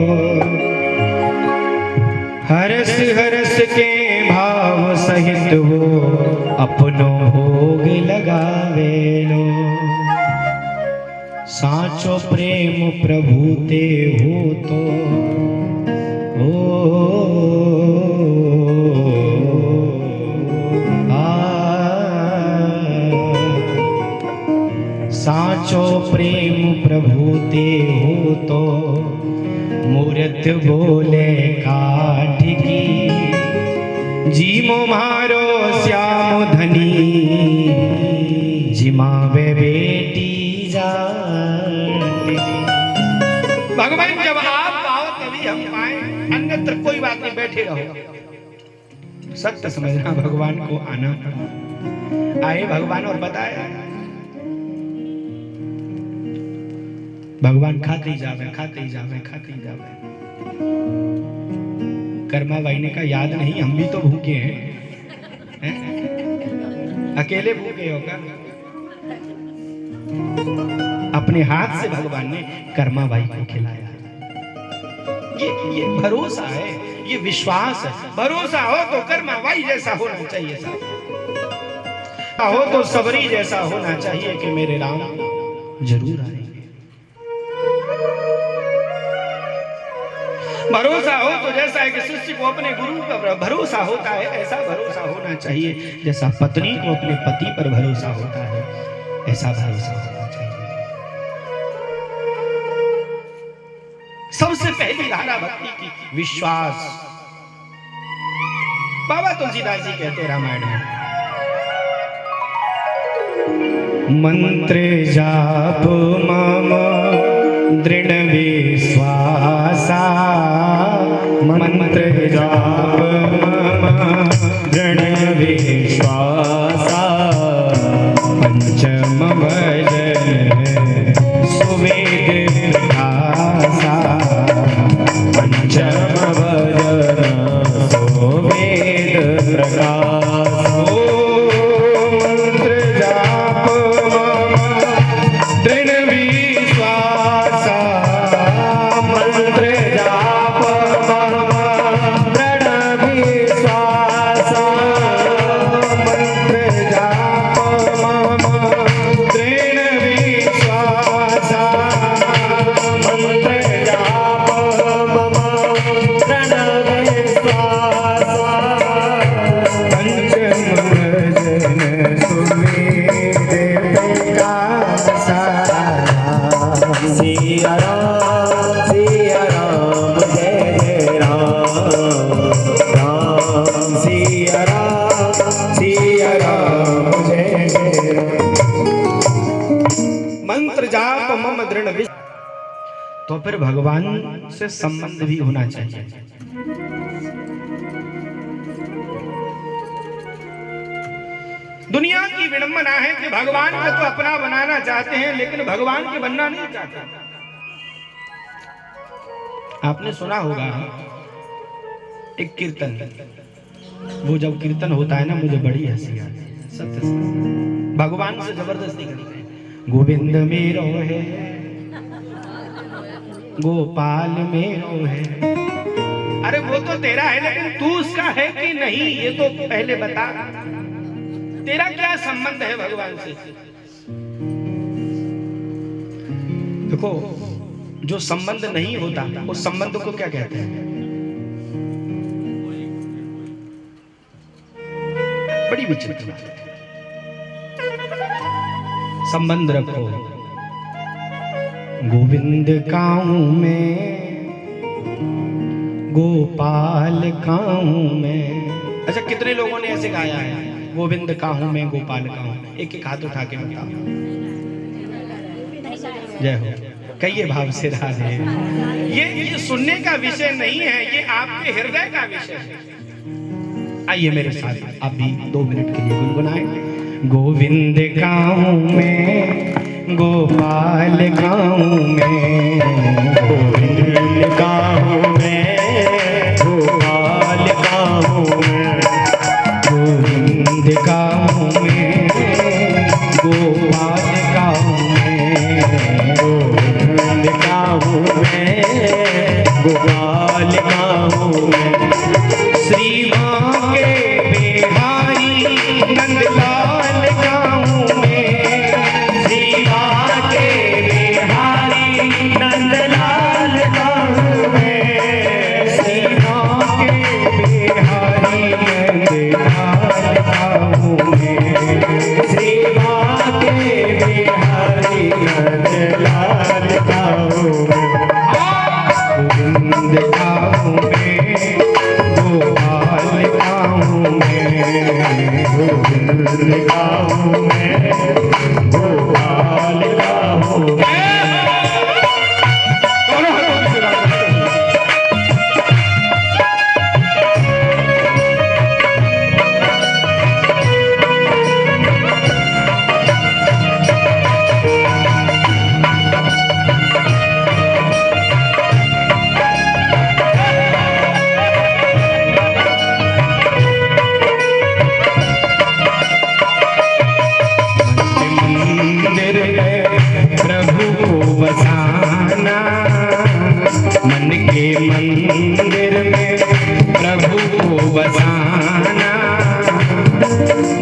हरस हरस के भाव सहित वो अपनो भोग लगावे लो। साचो प्रेम प्रभु ते हो तो साचो प्रेम प्रभु ते हो तो मूर्त बोले काठ की। जीमो मारो श्याम धनी जिमावे बेटी जाट। भगवान जब आप आओ तभी हम पाए, अन्यत्र कोई बात नहीं, बैठे रहो। सत्य समझना, भगवान को आना पड़ा। आए भगवान और बताया, भगवान खाते ही जावे, खाते ही जावे, खाते ही जावे। कर्मा भाई ने कहा याद नहीं, हम भी तो भूखे हैं, अकेले भूखे हो क्या? अपने हाथ से भगवान ने कर्मा भाई को खिलाया। ये भरोसा है, ये विश्वास है। भरोसा हो तो कर्मा भाई जैसा होना चाहिए, साहब हो तो सबरी जैसा होना चाहिए कि मेरे राम जरूर आएंगे। भरोसा हो तो जैसा है कि शिष्य को अपने गुरु पर भरोसा होता है, ऐसा भरोसा होना चाहिए। जैसा पत्नी को अपने पति पर भरोसा होता है, ऐसा भरोसा होना चाहिए। सबसे पहली धारा भक्ति की विश्वास। बाबा तुलसीदास जी कहते रामायण में, मंत्र जाप मम दृढ़ विश्वासा, मंत्र जाप मम दृढ़ विश्वासा, पंचम भजन सुवेद प्रकाशा, पंचम भजन सुवेद प्रकाशा। मंत्र जाप मम दृढ़ विश्वासा, मंत्र जाप मम दृढ़ विश्वासा, मंत्र जाप मम दृढ़ विश्वासा, मंत्र जाप मम दृढ़ विश्वासा, पंचम भजन सुवेद प्रकाशा। सिया राम जय जय राम, राम सिया राम जय जय राम। मंत्र जाप मम दृढ़ विश्वास, तो फिर भगवान से संबंध भी होना चाहिए। दुनिया की विडंबना है कि भगवान को तो अपना बनाना चाहते हैं, लेकिन भगवान के बनना नहीं चाहते। आपने सुना होगा एक कीर्तन, वो जब कीर्तन होता है ना, मुझे बड़ी हंसी आती है। सत्य से भगवान से जबरदस्ती करते हैं। गोविंद मेरो है, गोपाल मेरो है। अरे वो तो तेरा है, लेकिन तू उसका है कि नहीं, ये तो पहले बता। तेरा क्या संबंध है भगवान से? देखो, जो संबंध नहीं होता उस संबंध को क्या कहते हैं? बड़ी विचित्र बात है। संबंध रखो। गोविंद काहू में, गोपाल काहू में। अच्छा, कितने लोगों ने ऐसे गाया है, गोविंद काहू में, गोपाल काहू में? एक एक हाथ उठा के बताओ। जय हो। कई भाव से राधे। ये सुनने का विषय नहीं है, ये आपके हृदय का विषय है। आइए मेरे साथ आप भी 2 मिनट के लिए गुनगुनाएं। गोविंद काहू में, गोपाल काहू में, गोविंद काहू में, गोपाल काहू में, गोविंद काहू में, गोपाल काहू में, गोविंद काहू में, गोपाल काहू में। गोविंद गाऊं मैं, गोपाल गाऊं मैं। मन के मंदिर में प्रभु को बसाना,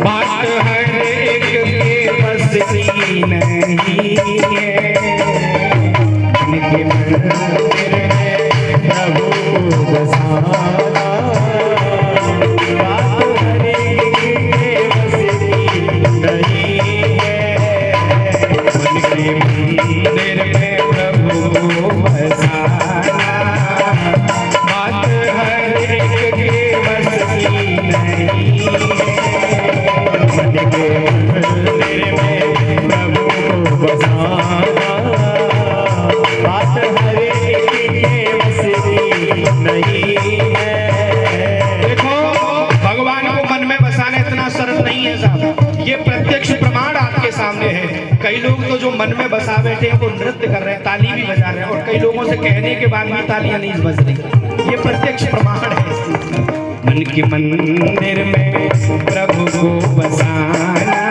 बात हर एक के बस की नहीं है। मन के मंदिर में प्रभु को बसाना, बात हर एक के बस की नहीं है। मन के मंदिर में प्रभु को बसाना, बात हर एक के बस की नहीं है। मन के मंदिर में प्रभु को बसाना, बात हर एक के बस की नहीं है। देखो, भगवान को मन में बसाना इतना सरल नहीं है साहब। ये प्रत्यक्ष प्रमाण आपके सामने है। कई लोग तो जो मन में बसा बैठे हैं वो नृत्य कर रहे हैं, ताली भी बजा रहे हैं, और कई लोगों से कहने के बाद भी तालियां नहीं बज रही। ये प्रत्यक्ष प्रमाण है। मन के मंदिर में प्रभु को बसाना,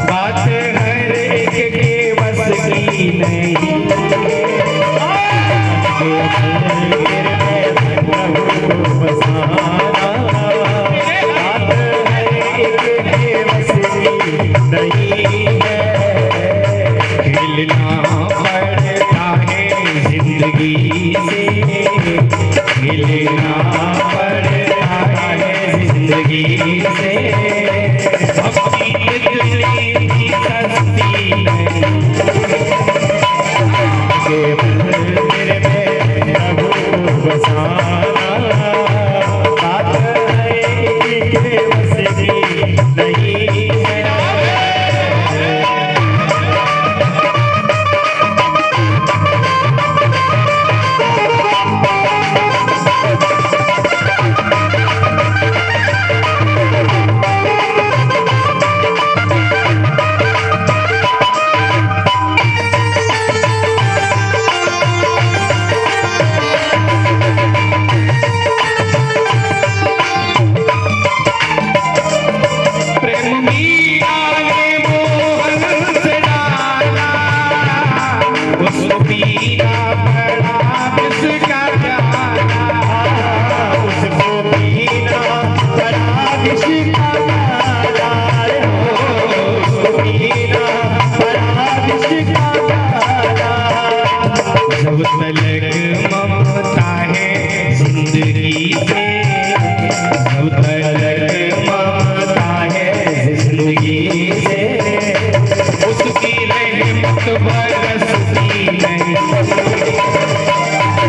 बात हर एक के बस की नहीं है। मंदिर में प्रभु को बसाना, बात हर एक के बस की नहीं है। हिलना पड़ता है जिंदगी से, हिलना पड़ता है जिंदगी से। अपनी दिल्ली की सस्ती नहीं, के मंदिर में प्रभु को बसाना, बात है के बस की नहीं है। जब तलक ममता है जिंदगी से, जब तलक ममता है जिंदगी से, उसकी रहमत बरसती नहीं।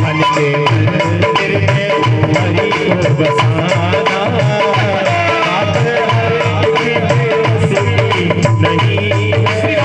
मन के मंदिर में हरि को बसाना, बात हर एक के बस की नहीं है।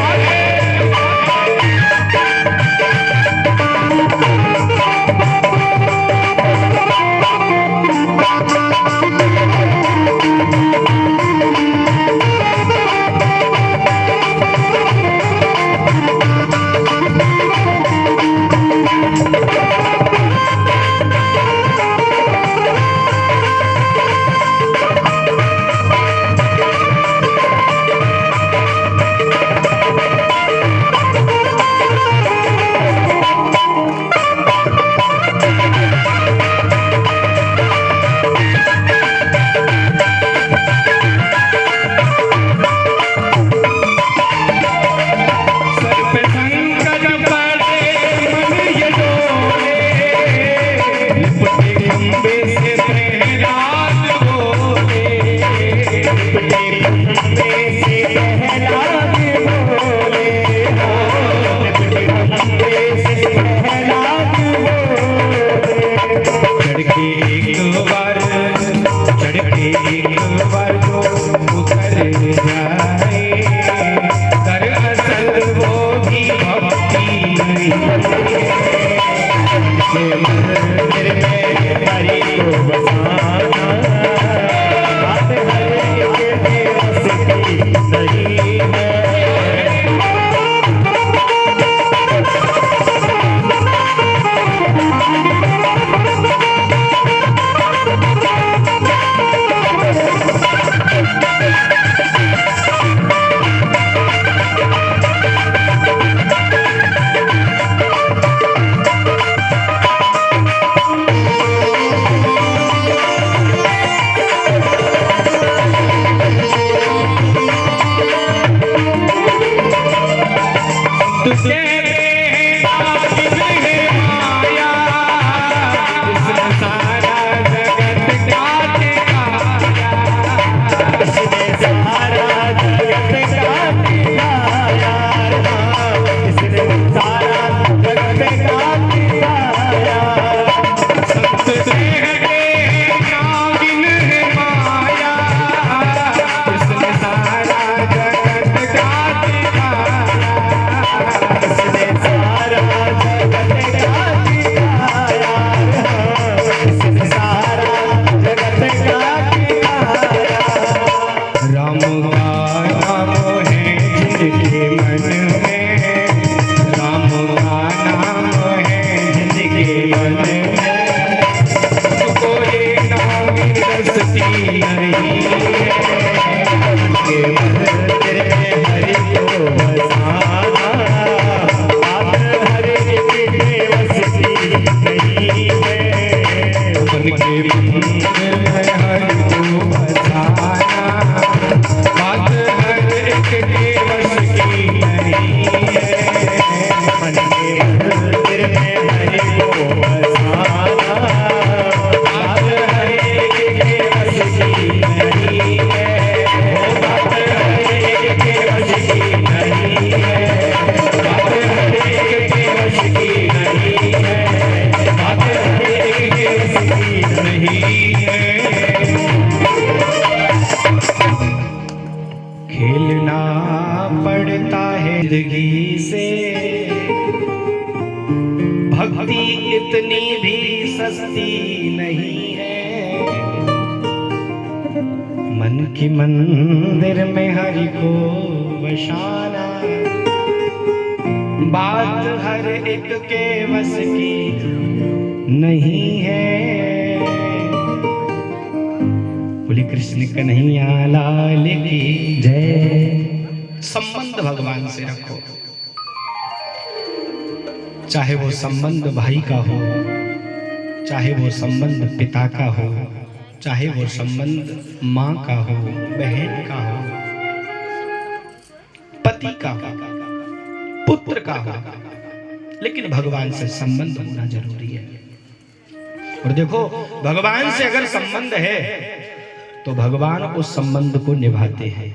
चढ़ के एक बार का नाम है जिनके मन में, राम का नाम है जिनके मन में, कोई नाम रसती नहीं के मंदिर में हरि को बसाना, बात हर एक के बस की नहीं है, उनके मंदिर में हरि को बसाना, बात हर एक के बस की नहीं है, उनके मंदिर में हरि को बसाना, बात हर एक के बस की नहीं है, बात हर एक के बस की नहीं है, बात हर एक के बस की नहीं है, बात हर एक के बस की नहीं है। खेलना पड़ता है जिंदगी से, भक्ति इतनी भी सस्ती नहीं है, मन की मंदिर में हरि को बसाना, बात हर एक के बस की नहीं है। बोले कृष्ण कन्हैया लाल की जय। संबंध भगवान से रखो, चाहे वो संबंध भाई का हो, चाहे वो संबंध पिता का हो, चाहे वो संबंध माँ का हो, बहन का हो, पति का हो, पुत्र का हो, लेकिन भगवान से संबंध होना जरूरी है। और देखो, भगवान से अगर संबंध है तो भगवान उस संबंध को निभाते हैं।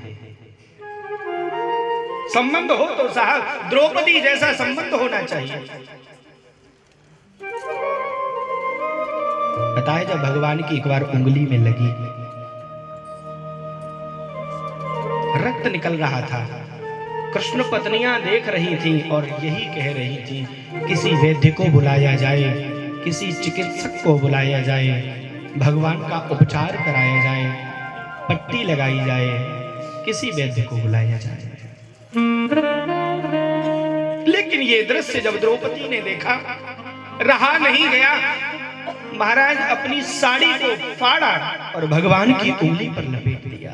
संबंध हो तो साहब द्रौपदी जैसा संबंध होना चाहिए। बताए जब भगवान की एक बार उंगली में लगी, रक्त निकल रहा था, कृष्ण पत्नियां देख रही थी और यही कह रही थी किसी वैद्य को बुलाया जाए, किसी चिकित्सक को बुलाया जाए, भगवान का उपचार कराया जाए, पट्टी लगाई जाए, किसी वैद्य को बुलाया जाए। लेकिन ये दृश्य जब द्रौपदी ने देखा, रहा नहीं गया, महाराज अपनी साड़ी को फाड़ा और भगवान की उंगली पर लपेट दिया।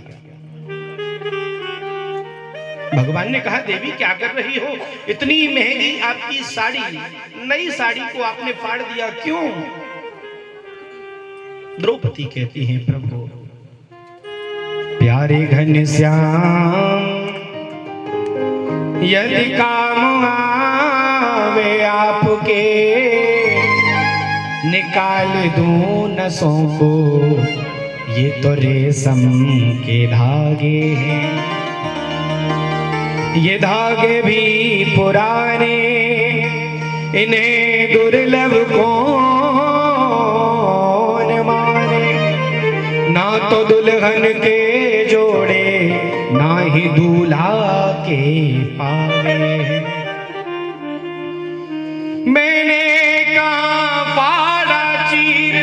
भगवान ने कहा, देवी क्या कर रही हो, इतनी महंगी आपकी साड़ी, नई साड़ी को आपने फाड़ दिया क्यों? द्रौपदी कहती हैं, प्रभु प्यारे घनश्याम यदि काम आवे आपके, निकाल दूं नसों को, ये तो रेशम के धागे हैं, ये धागे भी पुराने, इन्हें दुर्लभ कौन माने, ना तो दुल्हन के जोड़े, ना ही दूल्हा के पावे। मैंने कहा फाड़ा चीर,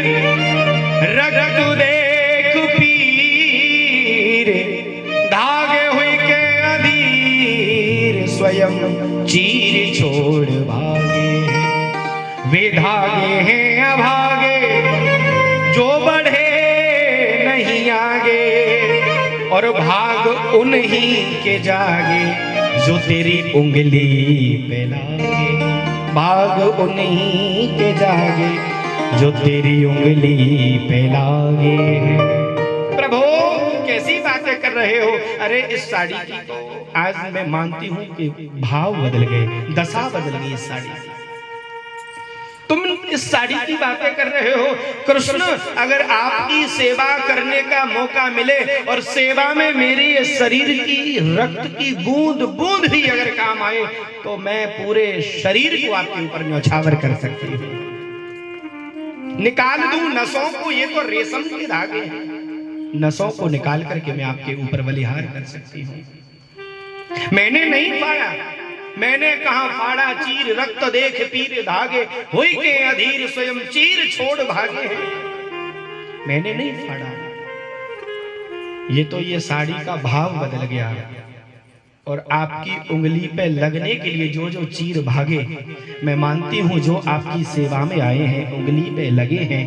रगत देख पीर, धागे हुई के अधीर, स्वयं चीर छोड़ भागे। वे धागे हैं अभागे, जो बढ़े नहीं आगे, और भाग उन्हीं के जागे, जो तेरी उंगली पे लागे। भाग उन्हीं के जागे, जो तेरी उंगली पे लागे। प्रभु कैसी बातें कर रहे हो? अरे इस साड़ी की तो आज मैं मानती हूँ कि भाव बदल गए, दशा बदल गई इस साड़ी की। तुम इस साड़ी की बातें कर रहे हो। कृष्ण, अगर आपकी सेवा करने का मौका मिले और सेवा में मेरे शरीर की रक्त की बूंद बूंद भी अगर काम आए, तो मैं पूरे शरीर को आपके ऊपर न्यौछावर कर सकती हूँ, निकाल दूं नसों को। ये तो रेशम के धागे हैं, नसों को निकाल करके मैं आपके ऊपर बलिहार कर सकती हूँ। मैंने नहीं फाड़ा, मैंने कहा फाड़ा चीर, रक्त देख पीर धागे, हुई के अधीर स्वयं चीर छोड़ भागे। मैंने नहीं फाड़ा, ये साड़ी का भाव बदल गया और आपकी उंगली पे लगने के लिए जो जो चीर भागे, मैं मानती हूँ जो आपकी सेवा में आए हैं, उंगली पे लगे हैं,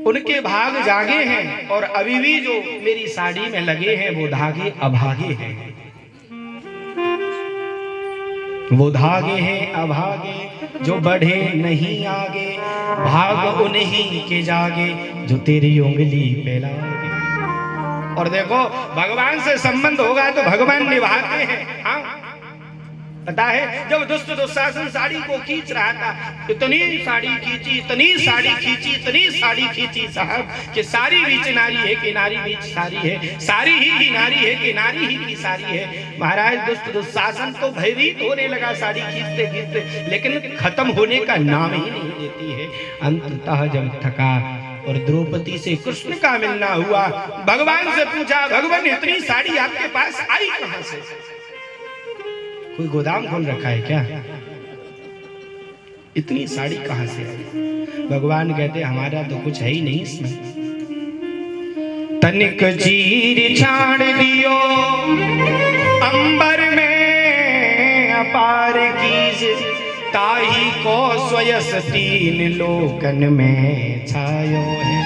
उनके भाग जागे हैं और अभी भी जो मेरी साड़ी में लगे हैं वो धागे अभागे हैं, वो धागे हैं अभागे, जो बढ़े नहीं आगे, भाग उन्हीं के जागे जो तेरी उंगली पे लागे। और देखो भगवान से संबंध होगा तो भगवान निभाते हैं। हाँ पता है, जब दुष्ट दुशासन साड़ी को खींच रहा था, इतनी साड़ी खींची, इतनी साड़ी खींची, इतनी साड़ी खींची साहब कि सारी बीच नारी है कि नारी बीच सारी है, सारी ही की नारी है कि नारी ही की सारी है। महाराज दुष्ट दुशासन तो भयभीत होने लगा साड़ी खींचते खींचते, लेकिन खत्म होने का नाम ही नहीं देती है। अंततः जब थका और द्रौपदी से कृष्ण का मिलना हुआ, भगवान से पूछा, भगवान इतनी साड़ी आपके पास आई कहां से? कोई गोदाम खोल रखा है क्या? इतनी साड़ी कहां से आई? भगवान कहते हमारा तो कुछ है ही नहीं इसमें। तनिक चीर छाड़ दियो अंबर में अपार कीज, ताही को स्वयस तीन लोकन में छायो है।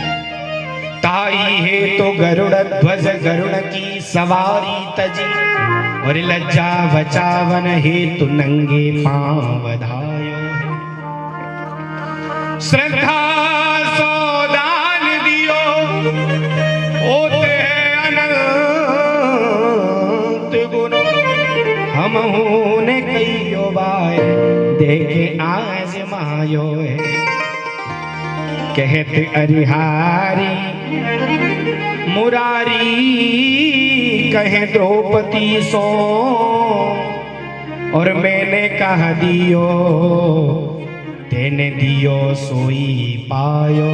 ताही है तो गरुड़ ध्वज गरुड़ की सवारी तजी, और लज्जा बचावन हेतु नंगे पांव धायो है। श्रद्धा सोदान दियो होते हैं अनंत गुण, हम ने कईयो बार देखे आज मायो है। कहते अरिहारी मुरारी कहे द्रौपदी सो, और मैंने कहा दियो तेने दियो सोई पायो।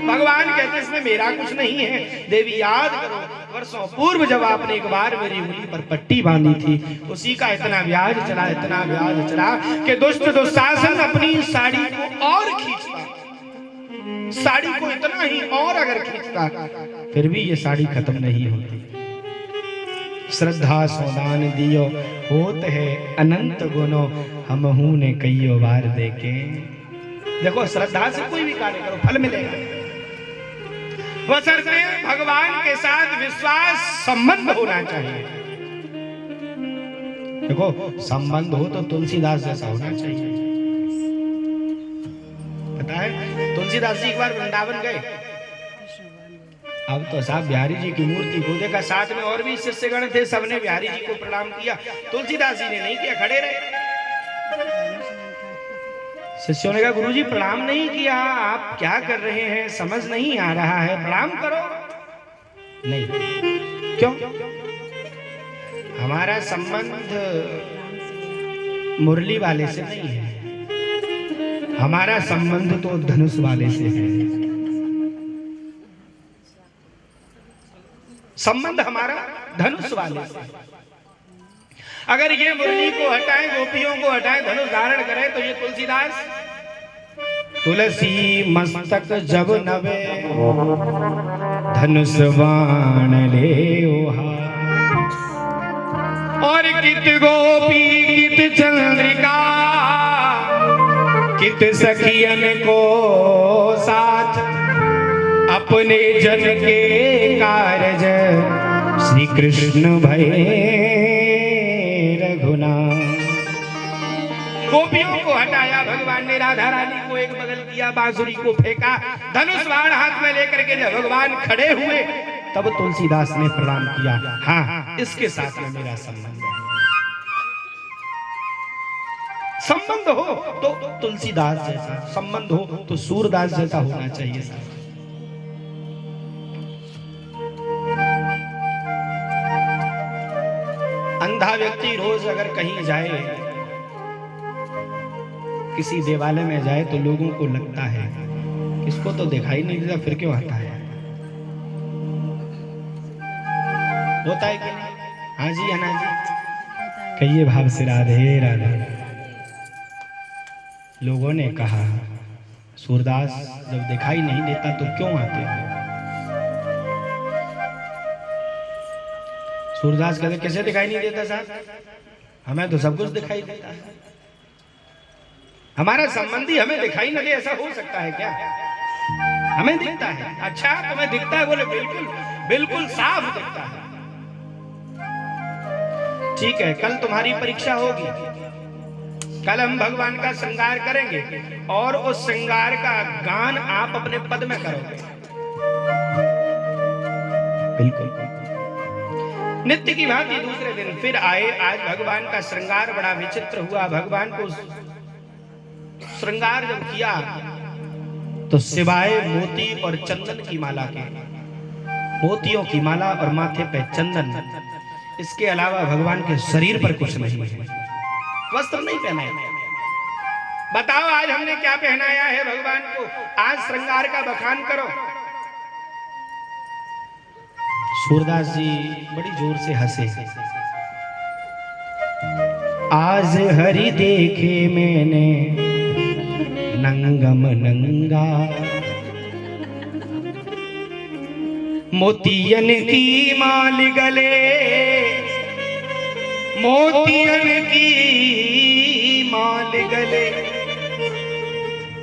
भगवान कहते इसमें मेरा कुछ नहीं है। देवी याद करो वर्षों पूर्व जब आपने एक बार मेरी उंगली पर पट्टी बांधी थी, उसी का इतना ब्याज चला, इतना ब्याज चला कि दुष्ट दुशासन अपनी साड़ी को और खींचता, साड़ी को इतना ही और अगर खींचता फिर भी ये साड़ी खत्म नहीं होती। श्रद्धा सोदान दियो होत है अनंत गुनो, हमहू ने कईयो बार देखे। देखो श्रद्धा से कोई भी कार्य करो फल मिलेगा, बशर्ते भगवान के साथ विश्वास संबंध होना चाहिए। देखो संबंध हो तो तुलसीदास जैसा होना चाहिए। पता है तुलसीदास जी एक बार वृंदावन गए, अब तो साहब बिहारी जी की मूर्ति को देखा, साथ में और भी शिष्यगण थे, सबने बिहारी जी को प्रणाम किया, तुलसीदास जी ने नहीं किया, खड़े रहे। शिष्यों ने कहा गुरुजी प्रणाम नहीं किया, आप क्या कर रहे हैं, समझ नहीं आ रहा है, प्रणाम करो। नहीं, क्यों? हमारा संबंध मुरली वाले से नहीं है, हमारा संबंध तो धनुष वाले से है। संबंध हमारा धनुष वाले से। अगर ये मुरली को हटाएं, गोपियों को हटाएं, धनुष धारण करें, तो ये तुलसीदास तुलसी मस्तक जब नवे धनुष बाण ले ओहा, और कित गोपी कित चंद्रिका कित सखियन को साथ, अपने जन के कारज श्री कृष्ण भये रघुनाथ। गोपियों को हटाया भगवान ने, राधा रानी को एक बगल किया, बांसुरी को फेंका, धनुष बाण हाथ में लेकर के जब भगवान खड़े हुए तब तुलसीदास ने प्रणाम किया। हाँ, इसके साथ में मेरा संबंध है। संबंध हो तो तुलसीदास जैसा, संबंध हो तो सूरदास जैसा होना चाहिए साहब। अंधा व्यक्ति रोज अगर कहीं जाए, किसी देवालय में जाए, तो लोगों को लगता है इसको तो दिखाई नहीं देता, फिर क्यों आता है? होता है कि नहीं? हाँ जी अना जी, कहिए भाव से राधे राधे। लोगों ने कहा सूरदास जब दिखाई नहीं देता तो क्यों आते हो? सूरदास कहते कैसे दिखाई नहीं देता साहब, हमें तो सब कुछ दिखाई देता है, हमारा संबंधी हमें दिखाई न दे ऐसा हो सकता है क्या? हमें दिखता है। अच्छा तुम्हें दिखता है? बोले बिल्कुल बिल्कुल साफ दिखता है। ठीक है, कल तुम्हारी परीक्षा होगी, कल हम भगवान का श्रृंगार करेंगे और उस श्रृंगार का गान आप अपने पद में करोगे। बिल्कुल नित्य की भांति दूसरे दिन फिर आए। आज भगवान का श्रृंगार बड़ा विचित्र हुआ। भगवान को श्रृंगार जब किया तो सिवाय मोती और चंदन की माला के, मोतियों की माला और माथे पे चंदन, इसके अलावा भगवान के शरीर पर कुछ नहीं है, वस्त्र नहीं पहनाया। बताओ आज हमने क्या पहनाया है भगवान को? आज श्रृंगार का बखान करो। सूरदास जी बड़ी जोर से हंसे। आज हरि देखे मैंने नंगम नंगा, मोतियन की माल गले, मोतियन की माल गले,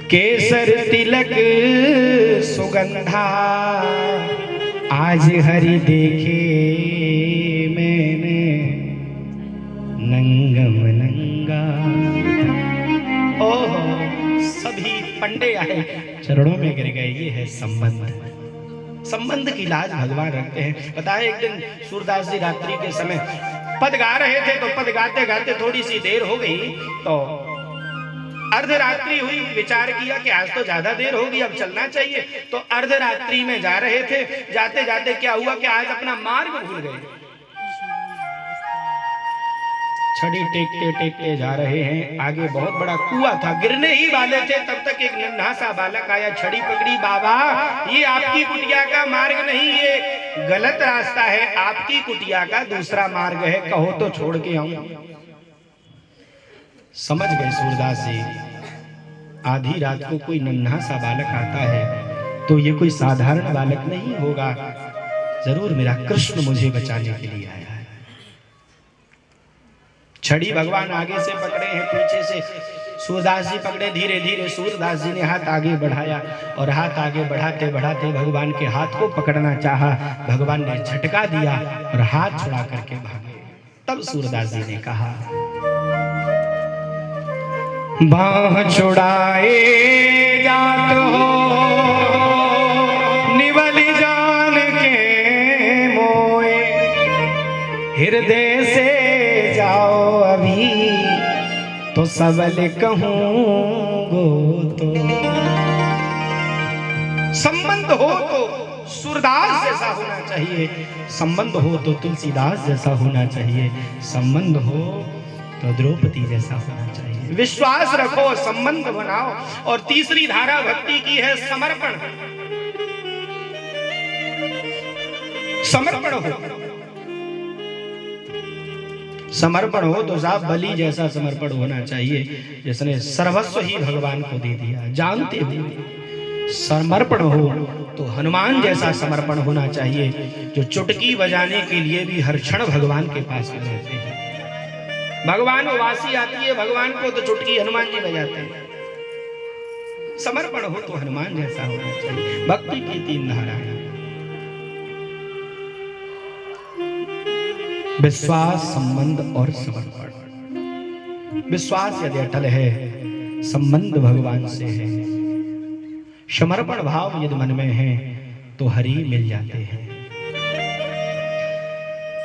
केसर तिलक सुगंधा, आज हरि देखे मैंने नंगम नंगा। ओहो, सभी पंडे आए चरणों में गिर गए। ये है संबंध, संबंध की लाज भगवान रखते हैं। पता है एक दिन सूरदास जी रात्रि के समय पद गा रहे थे, तो पद गाते गाते थोड़ी सी देर हो गई, तो अर्धरात्रि हुई। विचार किया कि आज तो ज्यादा देर होगी, अब चलना चाहिए। तो अर्धरात्रि में जा रहे थे, जाते जाते क्या हुआ कि आज अपना मार्ग भूल गए। छड़ी टेकते टेकते जा रहे हैं, आगे बहुत बड़ा कुआं था, गिरने ही वाले थे, तब तक एक नन्हा सा बालक आया, छड़ी पकड़ी। बाबा ये आपकी कुटिया का मार्ग नहीं, ये गलत रास्ता है, आपकी कुटिया का दूसरा मार्ग है, कहो तो छोड़ के आऊं। समझ गए सूरदास जी, आधी रात को कोई नन्हा सा बालक आता है तो ये कोई साधारण बालक नहीं होगा, जरूर मेरा कृष्ण मुझे बचाने के लिए आया है। छड़ी भगवान आगे से पकड़े हैं, पीछे से सूरदास जी पकड़े। धीरे धीरे सूरदास जी ने हाथ आगे बढ़ाया और हाथ आगे बढ़ाते बढ़ाते भगवान के हाथ को पकड़ना चाहा, भगवान ने झटका दिया और हाथ छुड़ा करके भागे। तब सूरदास जी ने कहा, बाह छुड़ाए जात हो निवली जान के मोए, हृदय से जाओ अभी तो सबल कहूंगो। तो संबंध हो तो सूरदास जैसा होना चाहिए, संबंध हो तो तुलसीदास जैसा होना चाहिए, संबंध हो तो द्रौपदी जैसा होना चाहिए। विश्वास रखो, संबंध बनाओ। और तीसरी धारा भक्ति की है समर्पण। समर्पण हो, समर्पण हो तो साहब बलि जैसा समर्पण होना चाहिए, जिसने सर्वस्व ही भगवान को दे दिया जानते हुए। समर्पण हो तो हनुमान जैसा समर्पण होना चाहिए, जो चुटकी बजाने के लिए भी हर क्षण भगवान के पास में रहते हैं। भगवान उवासी आती है भगवान को तो चुटकी हनुमान जी बजाते हैं। समर्पण हो तो हनुमान जैसा होना चाहिए। भक्ति की तीन धाराएं, विश्वास, संबंध और समर्पण। विश्वास यदि अटल है, संबंध भगवान से है, समर्पण भाव यदि मन में है तो हरि मिल जाते हैं।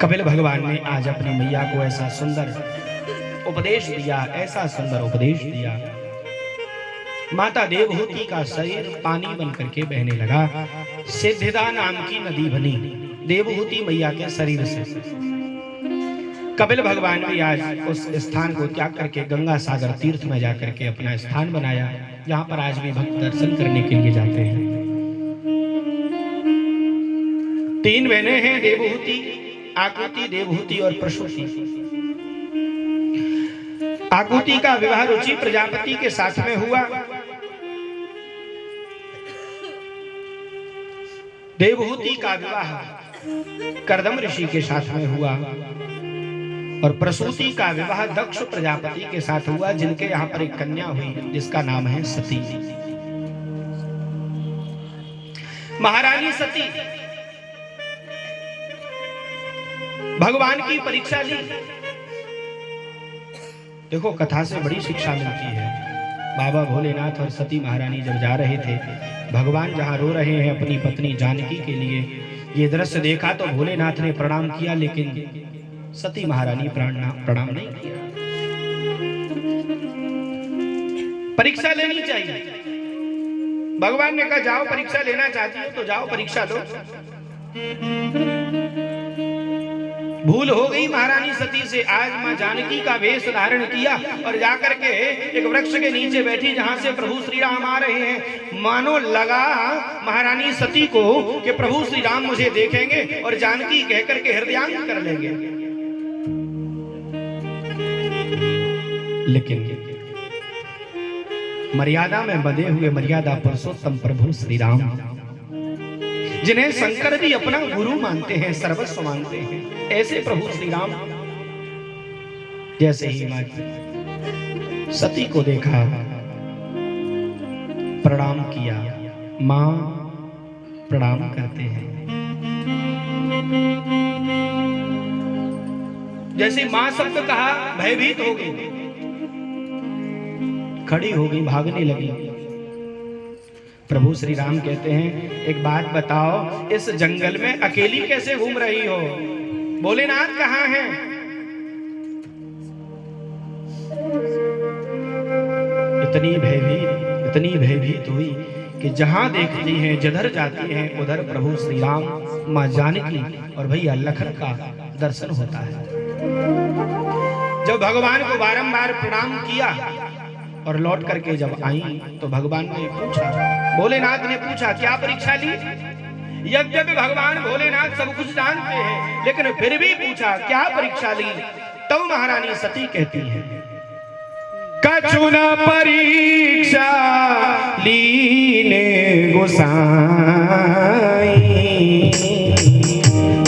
कपिल भगवान ने आज अपनी मैया को ऐसा सुंदर उपदेश दिया, ऐसा सुंदर उपदेश दिया। माता देवहूति का शरीर पानी बन करके बहने लगा। सिद्धिदा नाम की नदी बनी देवहूति मैया के शरीर से। कपिल भगवान भी आज उस स्थान को त्याग करके गंगा सागर तीर्थ में जाकर के अपना स्थान बनाया, जहां पर आज भी भक्त दर्शन करने के लिए जाते हैं। तीन बहनें हैं, देवहूति, आकृति, देवहूति और प्रसूति। आकृति का विवाह रुचि प्रजापति के साथ में हुआ। देवहूति का विवाह कर्दम ऋषि के साथ में हुआ और प्रसूति का विवाह दक्ष प्रजापति के साथ हुआ, जिनके यहाँ पर एक कन्या हुई जिसका नाम है सती। महारानी सती भगवान की परीक्षा ली। देखो कथा से बड़ी शिक्षा मिलती है। बाबा भोलेनाथ और सती महारानी जब जा रहे थे, भगवान जहां रो रहे हैं अपनी पत्नी जानकी के लिए, ये दृश्य देखा तो भोलेनाथ ने प्रणाम किया, लेकिन सती महारानी प्रणाम नहीं किया। परीक्षा लेनी चाहिए। भगवान ने कहा जाओ परीक्षा लेना चाहती हो तो जाओ परीक्षा दो। भूल हो गई महारानी सती से। आज मां जानकी का वेश धारण किया और जाकर के एक वृक्ष के नीचे बैठी जहां से प्रभु श्री राम आ रहे हैं। मानो लगा महारानी सती को कि प्रभु श्री राम मुझे देखेंगे और जानकी कहकर के हृदयांग कर लेंगे, लेकिन मर्यादा में बंधे हुए मर्यादा पुरुषोत्तम प्रभु श्री राम, जिन्हें शंकर भी अपना गुरु मानते हैं, सर्वस्व मानते हैं, ऐसे प्रभु श्री राम जैसे ही मां सती को देखा, प्रणाम किया। मां प्रणाम करते हैं। जैसे मां शब्द कहा भयभीत हो गई, खड़ी हो गई, भागने लगी। प्रभु श्री राम कहते हैं एक बात बताओ, इस जंगल में अकेली कैसे घूम रही हो? भोलेनाथ कहाँ हैं? इतनी भयभीत हुई कि जहां देखती हैं, जिधर जाती हैं, उधर प्रभु श्री राम, मां जानकी और भैया लखन का दर्शन होता है। जब भगवान को बारंबार प्रणाम किया और लौट करके जब आई तो भगवान ने पूछा, भोलेनाथ ने पूछा क्या परीक्षा ली? यद्यपि भगवान भोलेनाथ सब कुछ जानते हैं, लेकिन फिर भी पूछा क्या परीक्षा ली? तब महारानी सती कहती है कछु न परीक्षा लीने गोसाई,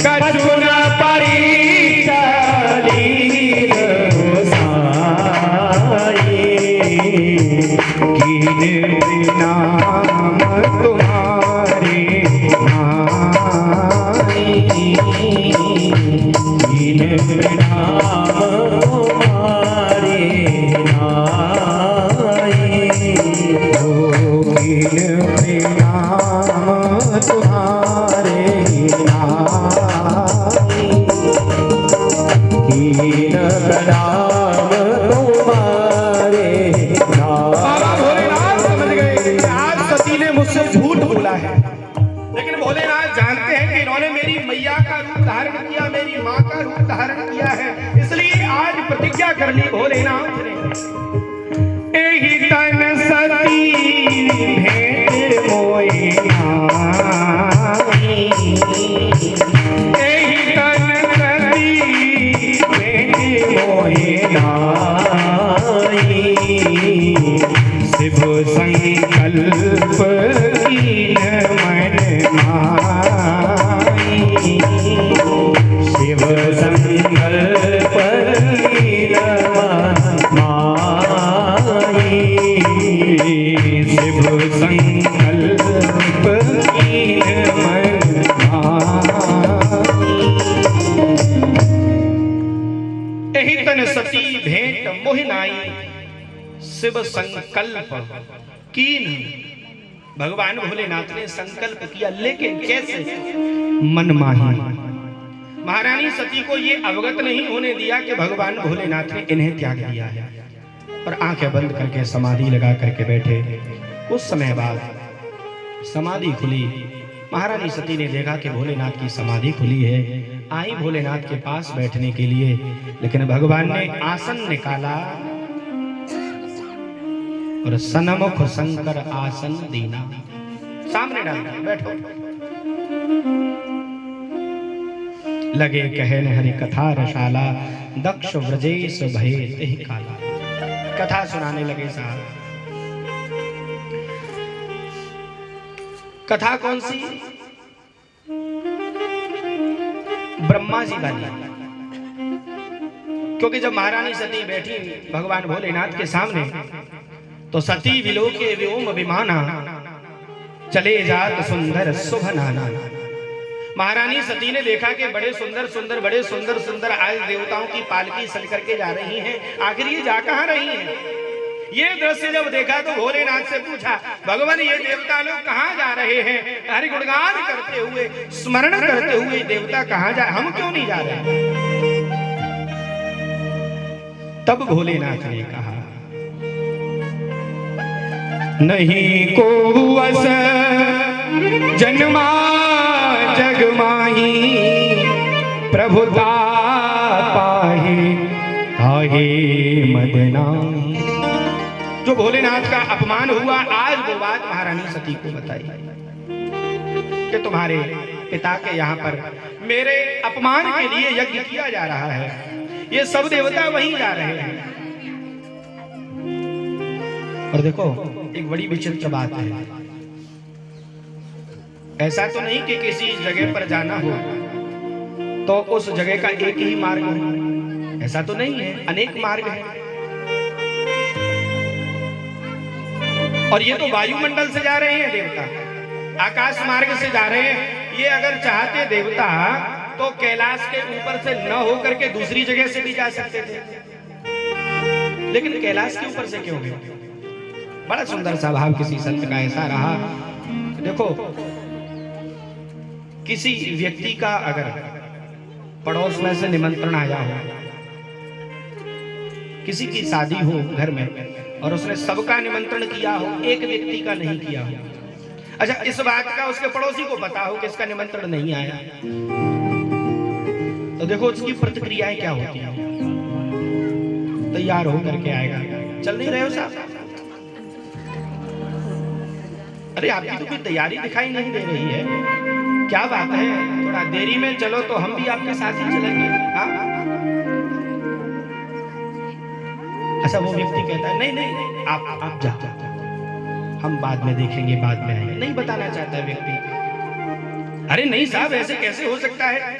कछु न परीक्षा लीने गोसाई, कीन नाम तुम्हारे नाई, कीन नाम तुम्हारे नाई, कीन नाम तुम्हारे नाई, कीन नाम तुम्हारे मुझसे झूठ बोला है, लेकिन भोलेनाथ जानते हैं कि इन्होंने मेरी मैया का रूप धारण किया, मेरी माँ का रूप धारण किया है, इसलिए आज प्रतिज्ञा कर ली भोलेनाथ ने। एही तन सती भेंट मोए नाई, एही तन सती भेंट मोए नाई, शिव संकल्प कीन मन माई, शिव संकल्प कीन मन माई, शिव संकल्प कीन मन माई। एही तन सती भेंट मोहि नाई, शिव संकल्प कीन। भगवान भोलेनाथ ने संकल्प किया, लेकिन कैसे? मन माही। महारानी सती को ये अवगत नहीं होने दिया कि भगवान भोलेनाथ ने इन्हें त्याग दिया है, और आंखें बंद करके समाधि लगा करके बैठे। कुछ समय बाद समाधि खुली। महारानी सती ने देखा कि भोलेनाथ की समाधि खुली है। आई भोलेनाथ के पास बैठने के लिए, लेकिन भगवान ने आसन निकाला और सन्मुख शंकर आसन दीना, सामने डालना, बैठो। लगे कहन हरि कथा रसाला, दक्ष व्रजेश भये तेहि काला। कथा सुनाने लगे साहब। कथा कौन सी? ब्रह्मा जी बने, क्योंकि जब महारानी सती बैठी भगवान भोलेनाथ के सामने तो सती विलोके व्योम विमाना चले जात सुंदर शुभ नाना। महारानी सती ने देखा कि बड़े सुंदर सुंदर बड़े सुंदर सुंदर आज देवताओं की पालकी सज करके जा रही हैं, आखिर ये जा कहां रही हैं? ये दृश्य जब देखा तो भोलेनाथ से पूछा, भगवान ये देवता लोग कहां जा रहे हैं? हरि गुणगान करते हुए स्मरण करते हुए देवता कहां जा, हम क्यों नहीं जा रहे? तब भोलेनाथ ने कहा, नहीं को वस जन्मा जग माही प्रभुता पाहे आहे मदनाही। जो भोलेनाथ का अपमान हुआ, आज वो बात महारानी सती को बताई कि तुम्हारे पिता के यहाँ पर मेरे अपमान के लिए यज्ञ किया जा रहा है, ये सब देवता वहीं जा रहे हैं। और देखो एक बड़ी विचित्र बात है, ऐसा तो नहीं कि किसी जगह पर जाना हो तो उस जगह का एक ही मार्ग हो, ऐसा तो नहीं है, अनेक मार्ग है। और ये तो वायुमंडल से जा रहे हैं देवता, आकाश मार्ग से जा रहे हैं। ये अगर चाहते देवता तो कैलाश के ऊपर से न होकर के दूसरी जगह से भी जा सकते थे, लेकिन कैलाश के ऊपर से क्यों गए? बड़ा सुंदर सा भाव किसी संत का ऐसा रहा। देखो किसी व्यक्ति का अगर पड़ोस में से निमंत्रण आया हो, किसी की शादी हो घर में और उसने सबका निमंत्रण किया हो, एक व्यक्ति का नहीं किया हो, अच्छा इस बात का उसके पड़ोसी को पता हो कि इसका निमंत्रण नहीं आया, तो देखो उसकी प्रतिक्रियाएं क्या होती हैं। तैयार होकर के आएगा, चल नहीं रहे हो साहब? अरे आपकी तो कोई तैयारी दिखाई नहीं दे रही है, क्या बात है? थोड़ा देरी में चलो तो हम भी आपके साथ ही चलेंगे। हाँ? अच्छा वो व्यक्ति कहता है नहीं नहीं आप जाओ, हम बाद में देखेंगे, बाद में आएंगे, नहीं बताना चाहता है व्यक्ति। अरे नहीं साहब ऐसे कैसे हो सकता है,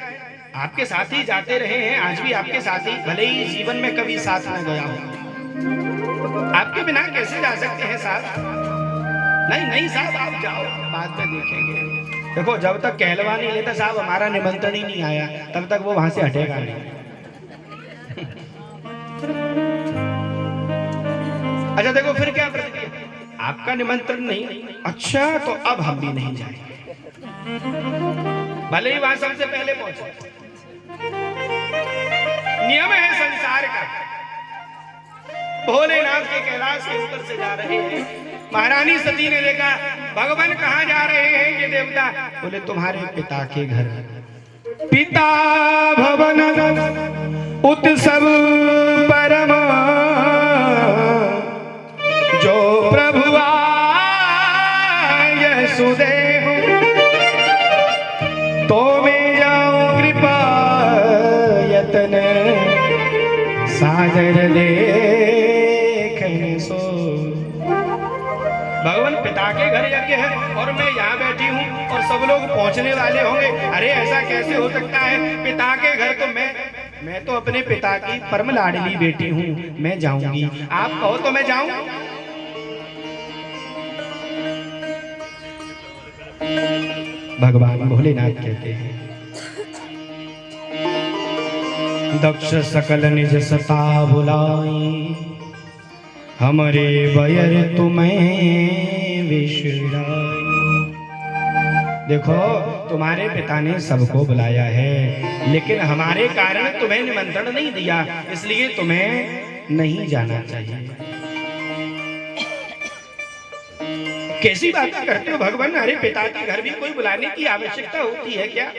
आपके साथ ही जाते रहे हैं, आज भी आपके साथ ही, भले ही जीवन में कभी साथ न गया हो, आपके बिना कैसे जा सकते हैं साहब? नहीं नहीं साहब आप जाओ, बाद में देखेंगे। देखो जब तक कहलवा नहीं लेता साहब हमारा निमंत्रण ही नहीं आया, तब तक वो वहां से हटेगा नहीं। अच्छा देखो फिर क्या प्रतिक्रिया, आपका निमंत्रण नहीं, अच्छा तो अब हम भी नहीं जाएंगे, भले ही वहां सबसे पहले पहुंचे। नियम है संसार का। भोलेनाथ के कैलाश के ऊपर से जा रहे हैं, महारानी सती ने देखा भगवान कहां जा रहे हैं ये देवता, बोले तुम्हारे पिता के घर। पिता भवन उत्सव परम जो प्रभु आय सुदेव, तो मैं जाऊं कृपा यतन सागर देखने सो। भगवान पिता के घर यज्ञ है और मैं यहाँ बैठी हूँ और सब लोग पहुँचने वाले होंगे, अरे ऐसा कैसे हो सकता है? पिता के घर तो मैं तो अपने पिता की परम लाडली बेटी हूँ, मैं जाऊंगी, आप कहो तो मैं जाऊं। भगवान भोलेनाथ कहते हैं दक्ष सकल निज सता बुलाई, हमरे बयर तुम्हें विश्राई। देखो तुम्हारे पिता ने सबको बुलाया है, लेकिन हमारे कारण तुम्हें निमंत्रण नहीं दिया, इसलिए तुम्हें नहीं जाना चाहिए। कैसी बातें करते हो भगवान? अरे पिता के घर भी कोई बुलाने की आवश्यकता होती है क्या?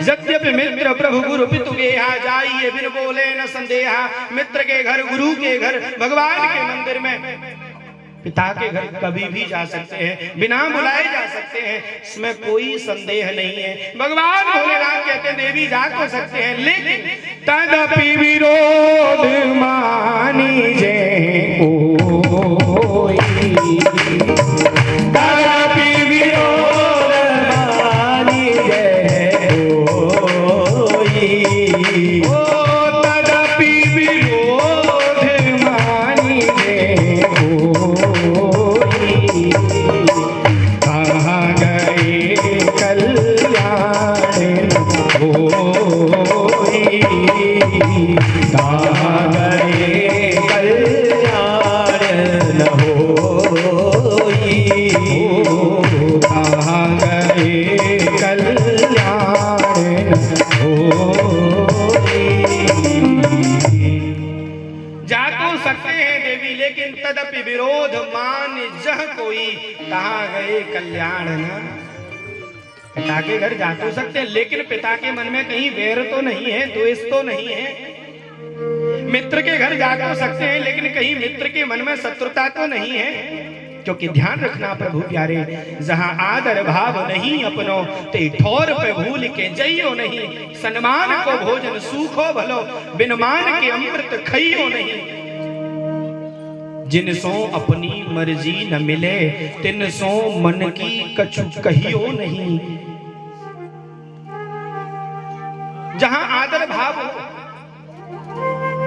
यद्यपि मित्र प्रभु गुरु पितु गेहा, जाइए बिन बोले न संदेहा। मित्र के घर, गुरु के घर, भगवान के मंदिर में, पिता के घर कभी भी जा सकते हैं, बिना बुलाए जा सकते हैं, इसमें कोई संदेह नहीं है। भगवान भोलेनाथ कहते हैं देवी जा तो सकते हैं, लेकिन तदपि विरोध मानी जे कोई, तदपि विरोध मानी जे कोई। ओ तदपि विरोध मानिने कोई, कहाँ गए कल्याण होई, कहाँ गए कल्याण न होई, कहाँ गए कल्याण न होई। जा तो सकते हैं देवी, लेकिन तदपि विरोध मान जह कोई, कहाँ गए कल्याण न। पिता के घर जा तो सकते हैं, लेकिन पिता के मन में कहीं वैर तो नहीं है, द्वेष तो नहीं है। मित्र के घर जा तो सकते हैं, लेकिन कहीं मित्र के मन में शत्रुता तो नहीं है। क्योंकि ध्यान रखना प्रभु प्यारे, जहां आदर भाव नहीं अपनो, ते ठोर पे भूल के जइयो नहीं। सम्मान को भोजन सूखो भलो, बिन मान के अमृत खइयो नहीं। जिन सो अपनी मर्जी न मिले, तिन सो मन की कछु कहियो नहीं। जहां आदर भाव हो,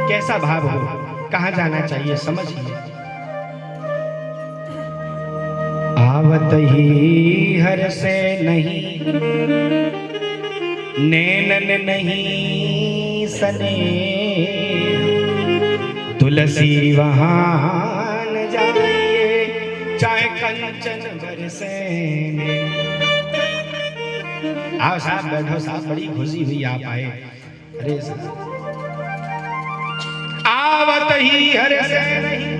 कैसा भाव हो, कहां जाना चाहिए समझिए। आवत ही हर से नहीं, नैनन नहीं सने, तुलसी वहां न जाइए, चाहे कंचन बरसे। आओ साहब बैठो साहब, बड़ी खुशी हुई आप आए। अरे साहब आवत ही हर से नहीं,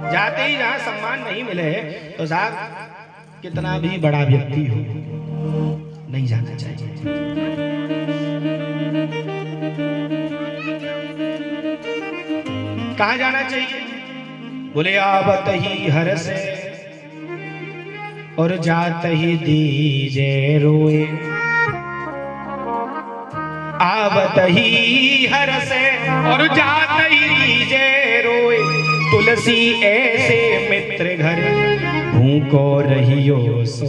जाते ही जहां सम्मान नहीं मिले तो साहब कितना भी बड़ा व्यक्ति हो नहीं जाना चाहिए। कहां जाना चाहिए? बोले आवत ही हर से और जात ही दीजे रोए। आवत ही हर से और जात ही दीजे रोए, तुलसी ऐसे मित्र घर भूखो रहियो सो।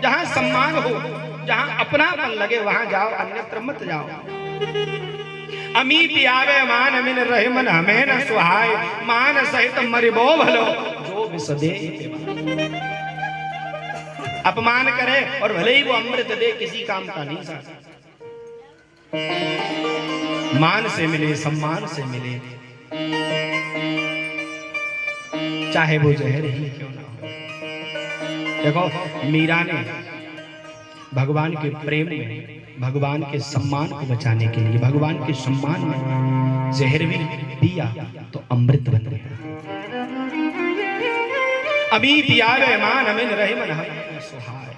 जहां सम्मान हो, जहां अपनापन लगे वहां जाओ, अन्यत्र मत जाओ। अमीत आवे मान मिन रहे मन हमें न सुहाय, मान सहित मरिबो भलो जो विसदे। अपमान करे और भले ही वो अमृत दे, किसी काम का नहीं सा। मान से मिले, सम्मान से मिले, चाहे वो जहर ही क्यों ना हो। देखो मीरा ने भगवान के प्रेम में, भगवान के सम्मान को बचाने के लिए, भगवान के सम्मान में जहर भी पिया तो अमृत बन गया। अमी पिया मान अमिन रहे मन सुहाय।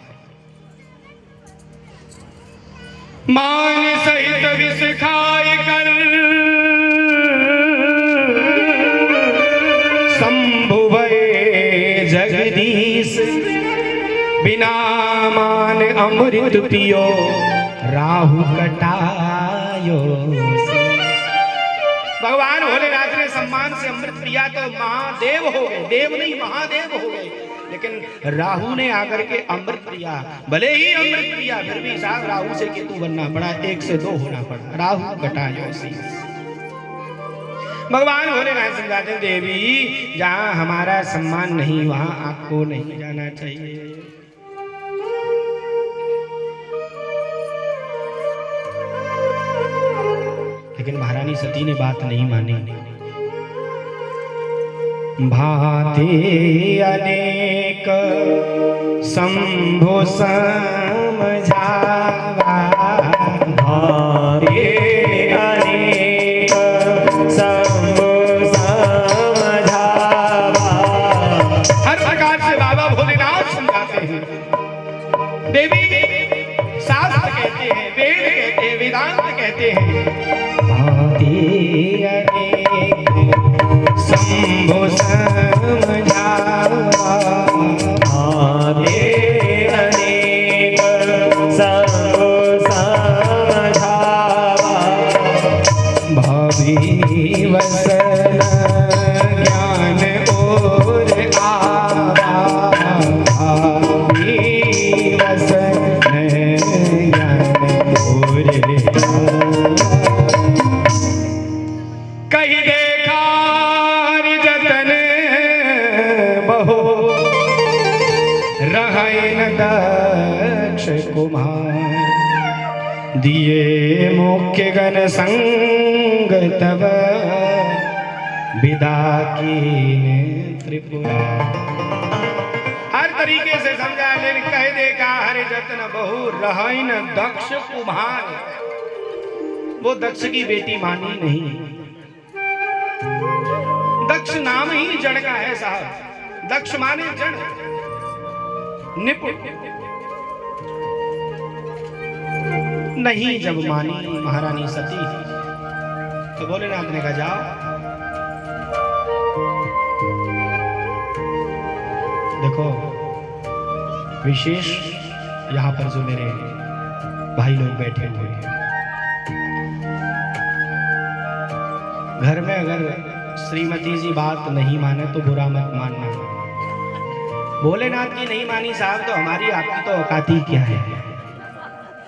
मान सहित विष खाए कर शंभुवै जगदीश, बिना मान अमृत पियो राहु कटायो। भगवान भोलेनाथ ने सम्मान से अमृत पिया तो महादेव हो गए, देव नहीं महादेव हो गए। लेकिन राहु ने आकर के अमृत पिया, भले ही अमृत पिया फिर भी साहब राहु से केतु बनना पड़ा, 1 से 2 होना पड़ा, राहु कटायो सी। भगवान भोलेनाथ समझाते देवी, जहां हमारा सम्मान नहीं वहां आपको नहीं जाना चाहिए। लेकिन महारानी सती ने बात नहीं मानी। भाते अनेक शंभो समझावा, भाते अनेक शंभो समझावा। हर प्रकार से बाबा भोलेनाथ समझाते हैं। देवी शास्त्र कहते हैं, वेद कहते हैं, वेदांत कहते हैं। भाते अनेक शंभो समझावा, भाते अनेक शंभो समझावा। भावी वसन ज्ञान और आवा, भावी वसन ज्ञान और दिए मुख्य गण संग तब विदा कीने त्रिपुरा। हर तरीके से समझा ले, कह देगा हरे जतन बहु रहन दक्ष कुम्हार। वो दक्ष की बेटी मानी नहीं। दक्ष नाम ही जड़ का है साहब। दक्ष माने जड़, निपुण। नहीं जब मानी महारानी सती तो भोलेनाथ ने कहा जाओ देखो, विशेष यहाँ पर जो मेरे भाई लोग बैठे हुए हैं, घर में अगर श्रीमती जी बात नहीं माने तो बुरा मत मानना। भोलेनाथ की नहीं मानी साहब तो हमारी आपकी तो औकात ही क्या है।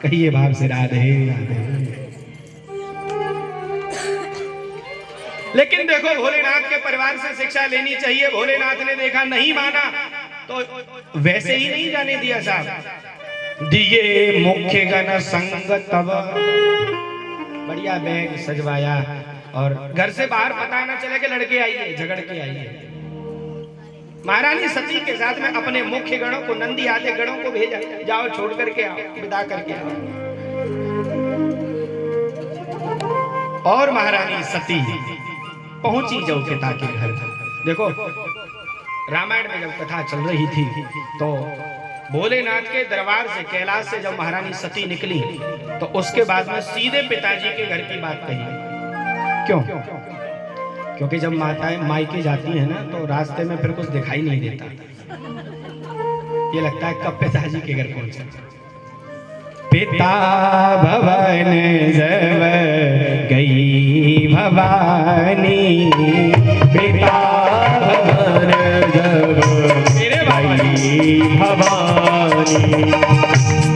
कहिए भाव से राधे राधे। लेकिन देखो, भोलेनाथ के परिवार से शिक्षा लेनी चाहिए। भोलेनाथ ने देखा नहीं माना तो वैसे ही नहीं जाने दिया साहब। दिए मुख्य गण संग तब, बढ़िया बैग सजवाया और घर से बाहर पता ना चले कि लड़के आइए झगड़ के आइए। महारानी सती के साथ में अपने मुख्य गणों को, नंदी आदि गणों को भेजा, जाओ छोड़ करके आओ, विदा करके आओ। और महारानी सती पहुंची जौकेता के घर। देखो, रामायण में जब कथा चल रही थी तो भोलेनाथ के दरबार से, कैलाश से जब महारानी सती निकली तो उसके बाद में सीधे पिताजी के घर की बात कही। क्यों? क्योंकि जब माताएं मायके जाती हैं ना तो रास्ते में फिर कुछ दिखाई नहीं देता। ये लगता है कब पिताजी के घर पहुंचे। पिता भवन जब गई भवानी, पिता भवन जब गई भवानी,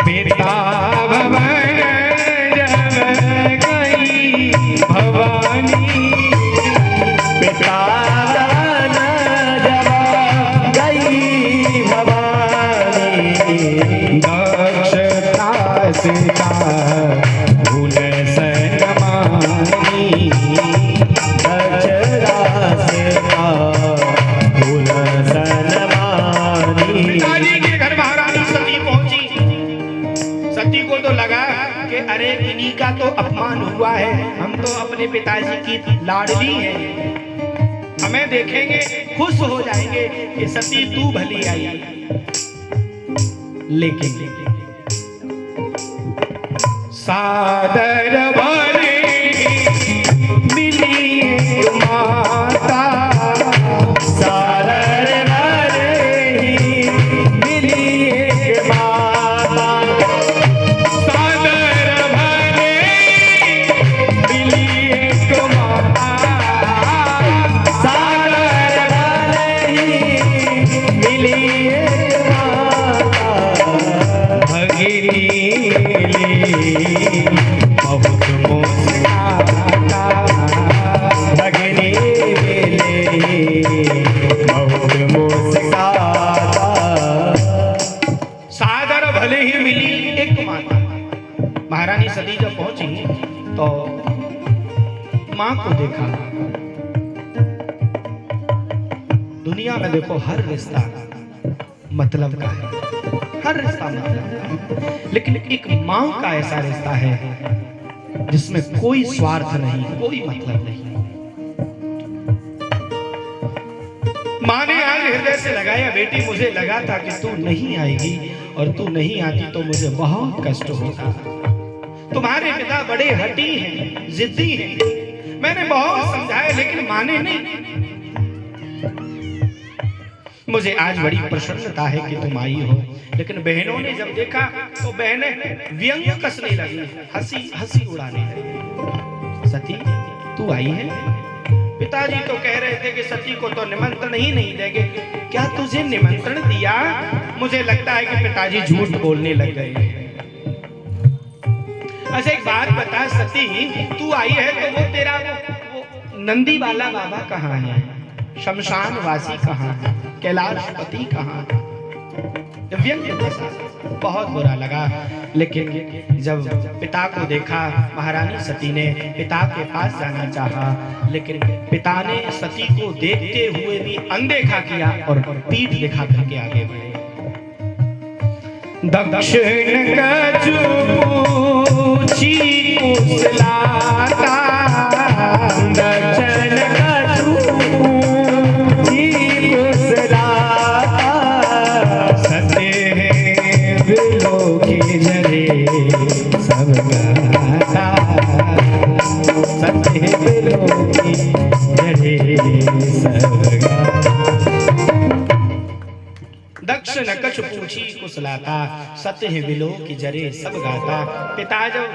पिता भवन जब गई भवानी, पिता जब गई भवानी, दक्षता सीता भूल सनमानी, दक्षता सीता भूल सनमानी। पिताजी के घर महारानी सती पहुंची। सती को तो लगा कि अरे इन्हीं का तो अपमान हुआ है, हम तो अपने पिताजी की लाडली हैं, हमें देखेंगे खुश हो जाएंगे कि सती तू भली आई। लेकिन सादर भले मिली माता, सादर भले मिली माता, सादर भले मिली माता, सादर भले मिली माता, भगिनी बहुत मुस्काता, भगिनी बहुत मुस्काता। सादर भले ही मिली एक माता। महारानी सती जब पहुंची तो मां को देखा। दुनिया में देखो हर रिश्ता मतलब का है, हर रिश्ता मतलब का है, लेकिन एक मां का ऐसा रिश्ता है जिसमें कोई स्वार्थ नहीं, कोई मतलब नहीं। मां ने आज हृदय से लगाया, बेटी मुझे लगा था कि तू नहीं आएगी और तू नहीं आती तो मुझे बहुत कष्ट होता। तुम्हारे पिता बड़े हठी हैं, जिद्दी हैं, मैंने बहुत समझाया लेकिन माने नहीं। मुझे आज बड़ी प्रसन्नता है कि तुम आई हो। लेकिन बहनों ने जब देखा तो बहनें व्यंग कसने लगी, हंसी हंसी उड़ाने लगी। सती तू आई है? पिताजी तो कह रहे थे कि सती को तो निमंत्रण ही नहीं देंगे। क्या तुझे निमंत्रण दिया? मुझे लगता है कि पिताजी झूठ बोलने लग गए। अच्छा एक बात बता सती, तू आई है तो वो तेरा वो नंदी वाला बाबा कहाँ है? शमशान वासी कहाँ है? कैलाशपति कहाँ है? व्यंग्य फंसा, बहुत बुरा लगा। लेकिन जब पिता को देखा, महारानी सती ने पिता के पास जाना चाहा, लेकिन पिता ने सती को देखते हुए भी अनदेखा किया और पीठ दिखा करके आगे बढ़े। दक्षिण कछु पूछी कुशलाता, दक्षिण कछु पूछी कुशलाता, सत्य बिलो की जरे सब गाता, सत्य बिलो की जरे सब गाता। दक्षिण कछु पूछी कुशलाता, सत्य बिलो की जरे सब गाता। पिता जब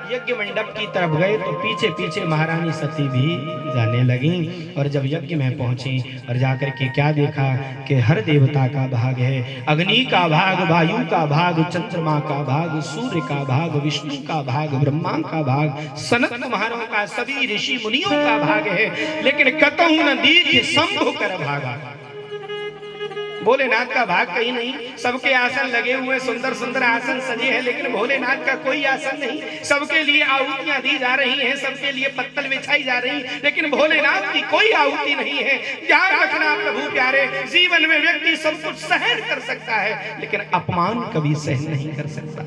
यज्ञ मंडप की तरफ गए तो पीछे पीछे महारानी सती भी जाने लगी। और जब यज्ञ में पहुंची और जाकर के क्या देखा कि हर देवता का भाग है। अग्नि का भाग, वायु का भाग, चंद्रमा का भाग, सूर्य का भाग, विष्णु का भाग, ब्रह्मा का भाग, सनत कुमारों का, सभी ऋषि मुनियों का भाग है। लेकिन कतहु न दीर्घ शंभु कर भागा, भोलेनाथ का भाग कहीं नहीं। सबके आसन लगे हुए, सुंदर सुंदर आसन सजे हैं, लेकिन भोलेनाथ का कोई आसन नहीं। सबके लिए आहुतियां दी जा रही हैं, सबके लिए पत्तल बिछाई जा रही, लेकिन भोलेनाथ की कोई आहुति नहीं है। ध्यान रखना प्रभु प्यारे, जीवन में व्यक्ति सब कुछ सहन कर सकता है, लेकिन अपमान कभी सहन नहीं कर सकता।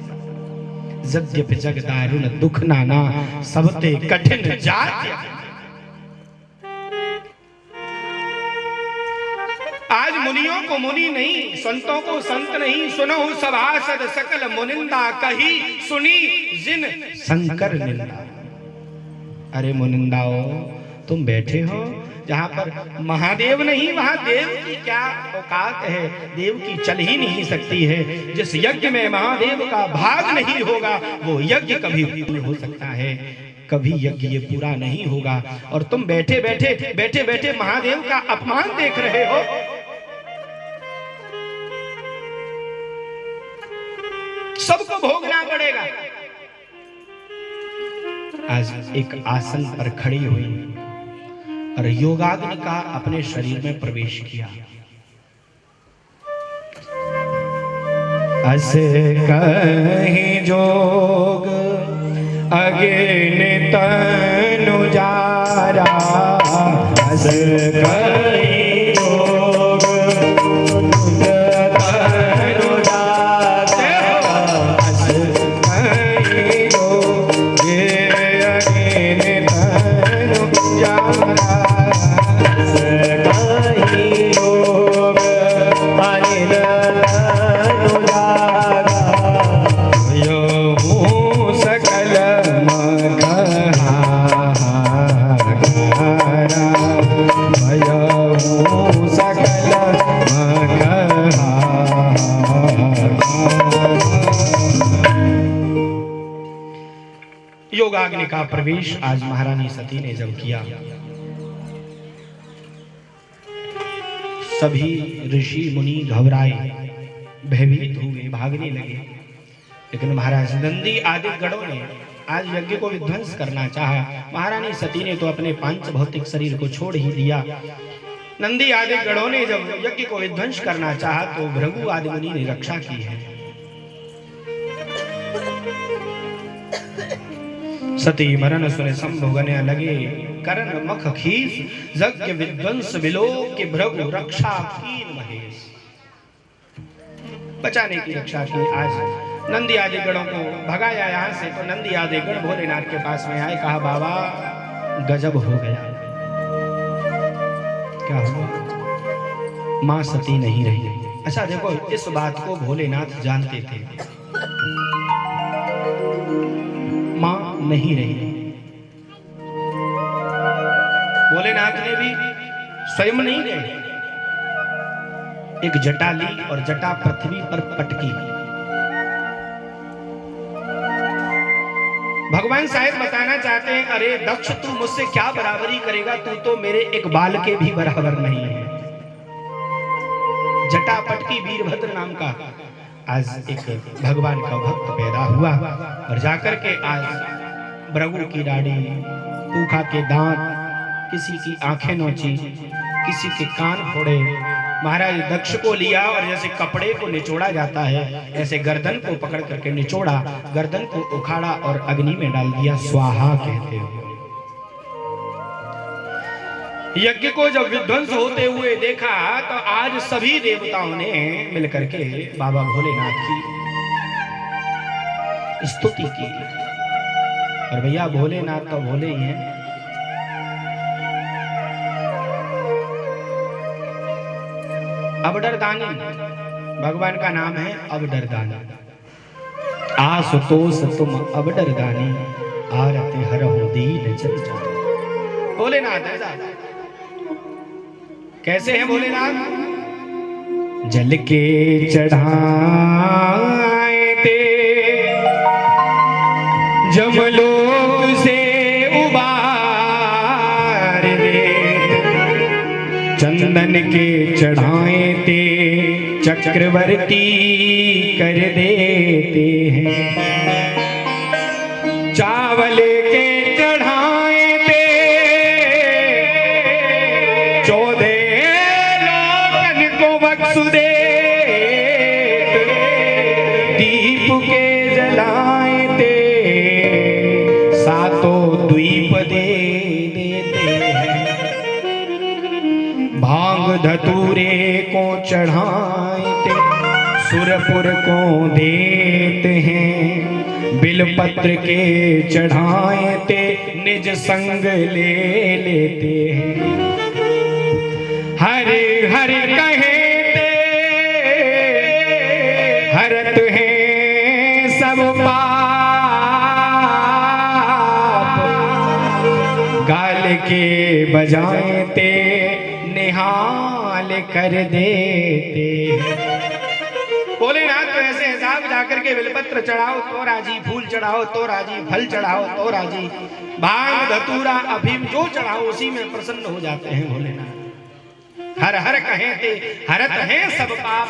यद्यपि जग दारुण दुख नाना, सबते कठिन जात। आज मुनियों को मुनि नहीं, संतों को संत नहीं, सुनो सभासद सकल मुनिंदा, कही सुनी जिन शंकर निंदा। अरे मुनिंदाओ, तुम बैठे हो जहां पर महादेव नहीं, वहां देव की क्या औकात है? देव की चल ही नहीं सकती है। जिस यज्ञ में महादेव का भाग नहीं होगा, वो यज्ञ कभी पूर्ण हो सकता है? कभी यज्ञ ये पूरा नहीं होगा। और तुम बैठे बैठे महादेव का अपमान देख रहे हो। सबको भोगना पड़ेगा। आज एक आसन पर खड़ी हुई और योगाग्नि का अपने शरीर में प्रवेश किया। अस कहीं जोग अग्नि तनु जारा, अस कहीं जोग तनु जारा, अस कहीं जोग अग्नि तनु जारा, अस कहीं जोग अग्नि तनु जारा, यो सकल योगाग्नि का प्रवेश आज महारानी सती ने जब किया, सभी ऋषि मुनि घबराए, भयभीत हुए, भागने लगे। लेकिन महाराज नंदी आदि गणों ने आज यज्ञ को विध्वंस करना चाहा। महारानी सती ने तो अपने पांच भौतिक शरीर को छोड़ ही दिया। नंदी आदि गणों ने जब यज्ञ को विध्वंस करना चाहा तो भृगु आदि मुनि ने रक्षा की है। सती मरण सुने शंभु गने लगे, करण मख खीस, यज्ञ विध्वंस विलोक के भृगु रक्षा कीन महेश। बचाने की रक्षा की। आज नंदी आदि गणों को भगाया यहां से, तो नंदी आदि गण भोलेनाथ के पास में आए, कहा बाबा गजब हो गया। क्या हुआ? मां सती नहीं रही। अच्छा देखो, इस बात को भोलेनाथ जानते थे, मां नहीं रही। भोलेनाथ ने भी स्वयं नहीं गए, एक जटा ली और जटा पृथ्वी पर पटकी। भगवान शायद बताना चाहते हैं, अरे दक्ष तू मुझसे क्या बराबरी करेगा, तू तो मेरे एक बाल के भी बराबर नहीं है। जटा पटकी वीरभद्र नाम का आज एक भगवान का भक्त पैदा हुआ और जाकर के आज भृगु की दाढ़ी, पूखा के दांत, किसी की आंखें नोची, किसी के कान फोड़े, महाराज दक्ष को लिया और जैसे कपड़े को निचोड़ा जाता है ऐसे गर्दन को पकड़ करके निचोड़ा, गर्दन को उखाड़ा और अग्नि में डाल दिया। स्वाहा कहते हो। यज्ञ को जब विध्वंस होते हुए देखा तो आज सभी देवताओं ने मिलकर के बाबा भोलेनाथ की स्तुति की। और भैया भोलेनाथ तो भोले ही हैं। अबडरदानी भगवान का नाम है। अबडरदानी आसुतोष तुम अबडरदानी आरते हरहु दीन जन जान। भोलेनाथ ऐसा कैसे हैं भोलेनाथ? जल के चढ़ाए थे जमलोक से उबार दे, चंदन के चढ़ाए थे चक्रवर्ती कर देते हैं। चावल के चढ़ाए थे 14 लोकन को बख्श दे, दीप के जलाए थे सातों द्वीप दे देते हैं। भांग धतूरे को चढ़ाए थे सुरपुर को देते हैं। बिलपत्र के चढ़ाए थे निज संग ले लेते हैं। हरे हरे कहे थे हरत है सब पाप, गाल के बजाए थे निहाल कर देते। भोलेनाथ तो ऐसे हिसाब जाकर के बिलपत्र चढ़ाओ तो राजी, फूल चढ़ाओ तो राजी, फल चढ़ाओ तो राजी, भांग धतूरा अफीम जो चढ़ाओ उसी में प्रसन्न हो जाते हैं भोलेनाथ। हर हर कहे थे हरत है सब पाप,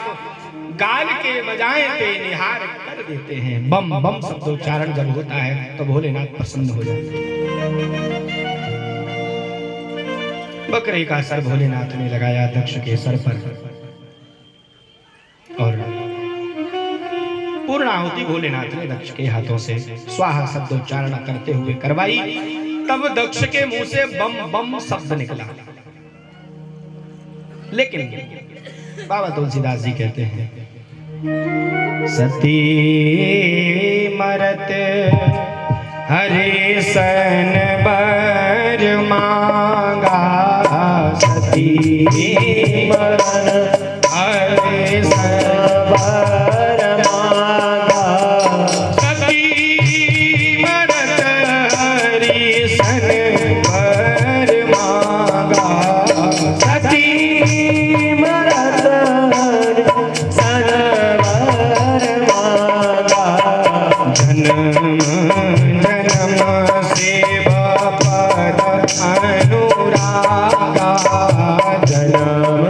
गाल के बजाए थे निहार कर देते हैं। बम बम शब्दोच्चारण जब होता है तो भोलेनाथ प्रसन्न हो जाते हैं। बकरे का सर भोलेनाथ ने लगाया दक्ष के सर पर और पूर्णाहुति भोलेनाथ ने दक्ष के हाथों से स्वाहा शब्दोच्चारण करते हुए करवाई। तब दक्ष के मुंह से बम बम शब्द निकला। लेकिन बाबा तुलसीदास जी कहते हैं सती मरत हरे सन बर मांगा, सती मरन हरे सन बर मांगा, सती मरन हरे सन बर मांगा, सती मरन सन बर मांगा। जन्म जन्म सेवा पद अनुरागा, जन्म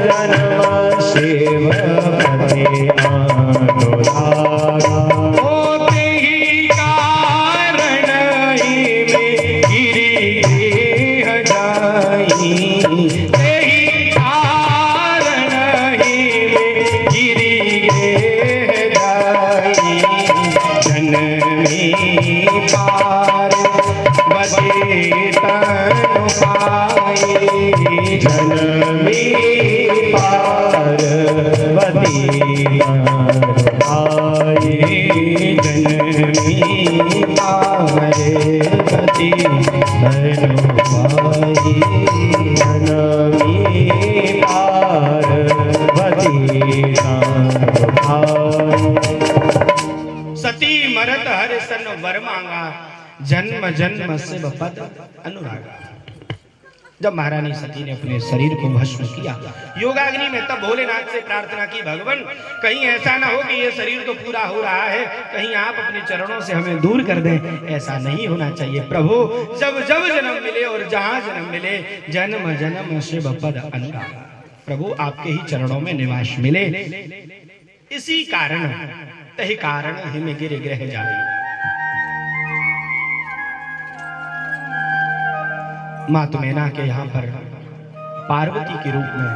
जन्म सेवा पद अनुरागा। होते ही कारण ही में गिरी देह जाई, ते ही कारण ही में गिरी देह जाई। जनमी पार्वती तनु पाई, जनमी पार्वती तनु पाई, जनमी पार्वती तनु पाई, जनमी पार्वती तनु पाई। सती मरत हर सन वर मांगा, जन्म जन्म शिव पद अनुरागा। जब महारानी सती ने अपने शरीर को भस्म किया योगाग्नि में, तब भोलेनाथ से प्रार्थना की भगवान कहीं ऐसा ना हो कि ये शरीर तो पूरा हो रहा है, कहीं आप अपने चरणों से हमें दूर कर दें। ऐसा नहीं होना चाहिए प्रभु। जब जब जन्म मिले और जहां जन्म मिले जन्म जन्म शिव पद अनुरागा। प्रभु आपके ही चरणों में निवास मिले, इसी कारण तही कारण हिम गिर ग्रह जाए। मातु मैना के यहाँ पर पार्वती के रूप में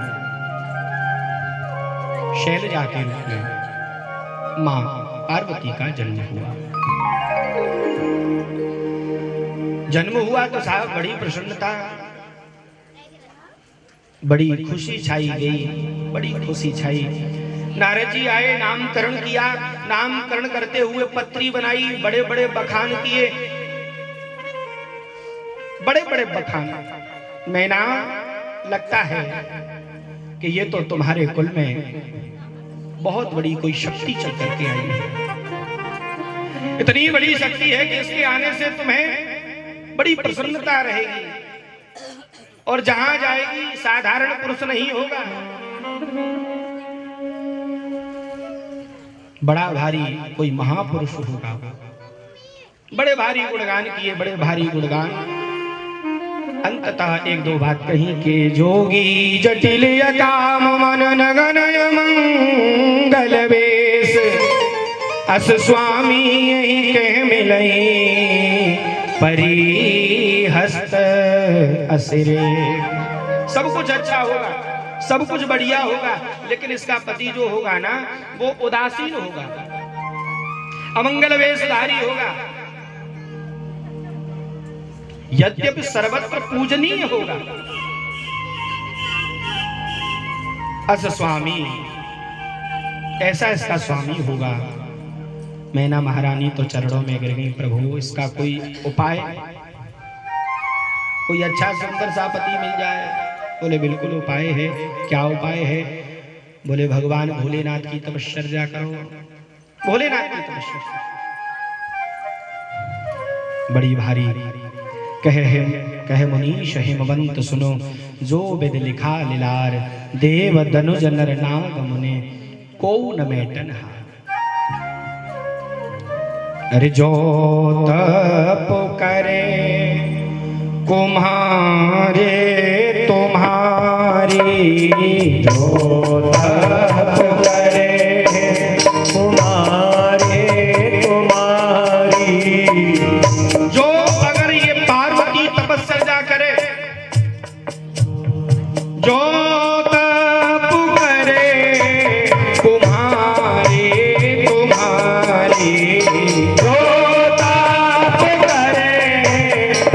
शैलजा के रूप में मां पार्वती का जन्म हुआ। जन्म हुआ तो साहब बड़ी प्रसन्नता, बड़ी खुशी छाई गई, बड़ी खुशी छाई। नारद जी आए, नामकरण किया। नामकरण करते हुए पत्री बनाई, बड़े बड़े बखान किए, बड़े बड़े बखान। मैना लगता है कि ये तो तुम्हारे कुल में बहुत बड़ी कोई शक्ति चल करके आई है। इतनी बड़ी शक्ति है कि इसके आने से तुम्हें बड़ी प्रसन्नता रहेगी और जहां जाएगी साधारण पुरुष नहीं होगा, बड़ा भारी कोई महापुरुष होगा। बड़े भारी गुणगान किए, बड़े भारी गुणगान। अंततः एक दो बात कही कि जोगी जटिल काम मन नगन मंगल वेश, अस स्वामी यही कह मिलई परी हस्त असिरे। सब कुछ अच्छा होगा, सब कुछ बढ़िया होगा, लेकिन इसका पति जो होगा ना वो उदासीन होगा, अमंगल वेशधारी होगा। यद्यपि सर्वत्र पूजनीय होगा, अस स्वामी ऐसा इसका स्वामी होगा। मैना महारानी तो चरणों में गिर गई, प्रभु इसका कोई उपाय, कोई अच्छा सुंदर सा पति मिल जाए। बोले बिल्कुल उपाय है। क्या उपाय है? बोले भगवान भोलेनाथ की तपस्या करो। भोलेनाथ की तपस्या बड़ी भारी। कहे मुनीश हिमवंत सुनो, जो विद लिखा लिलार, देव दनुज नर नाग मुने को न मेटन हार। अरे जो तप करे कुम्हारे तुम्हारी, जो तप करे कुम्हारे तुम्हारी, जो अगर ये पार्वती तपस्या करे, जो तप करे कुम्हारे तुम्हारी, जो तप करे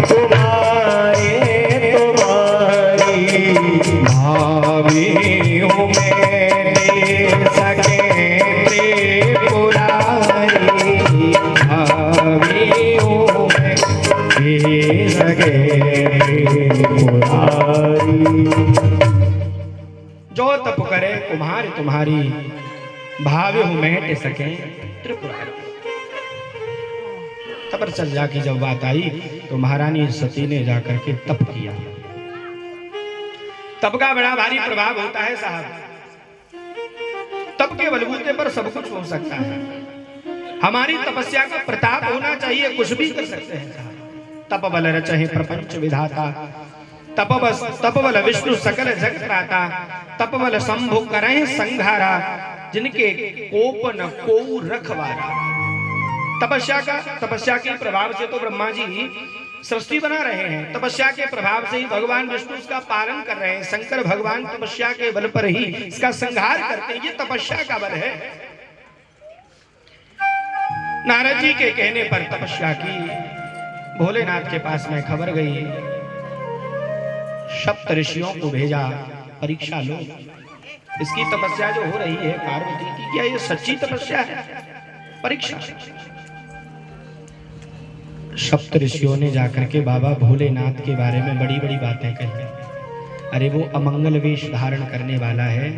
तुम्हारे तुम्हारी, भावी हूँ मैं दे सके त्रिपुरारी, भावी हूँ मैं दे सके त्रिपुरारी। जो तप करे कुम्हार तुम्हारी, भावे हूँ मैं सके त्रिपुरारी। तपस्या की जब बात आई तो महारानी सती ने जाकर के तप किया। तप का बड़ा भारी प्रभाव होता है साहब। तप के बलबूते पर सब कुछ हो सकता है। हमारी तपस्या का प्रताप होना चाहिए, कुछ भी कर सकते हैं साहब। तप बल रचहि प्रपंच विधाता, तप बल विष्णु सकल जगत त्राता, तप बल शंभु करहि संघारा, जिनके कोप न को रखवारा। तपस्या के प्रभाव से तो ब्रह्मा जी सृष्टि बना रहे हैं, तपस्या के प्रभाव से ही भगवान विष्णु इसका पालन कर रहे हैं। शंकर भगवान तपस्या के बल पर ही इसका संहार करते हैं। ये तपस्या का बल है। नारद जी के कहने पर तपस्या की, भोलेनाथ के पास में खबर गई, सप्त ऋषियों को भेजा, परीक्षा लो इसकी तपस्या जो हो रही है पार्वती की, क्या ये सच्ची तपस्या है? परीक्षा। सप्त ऋषियों ने जाकर के बाबा भोलेनाथ के बारे में बड़ी बड़ी बातें कही। अरे वो अमंगल वेश धारण करने वाला है,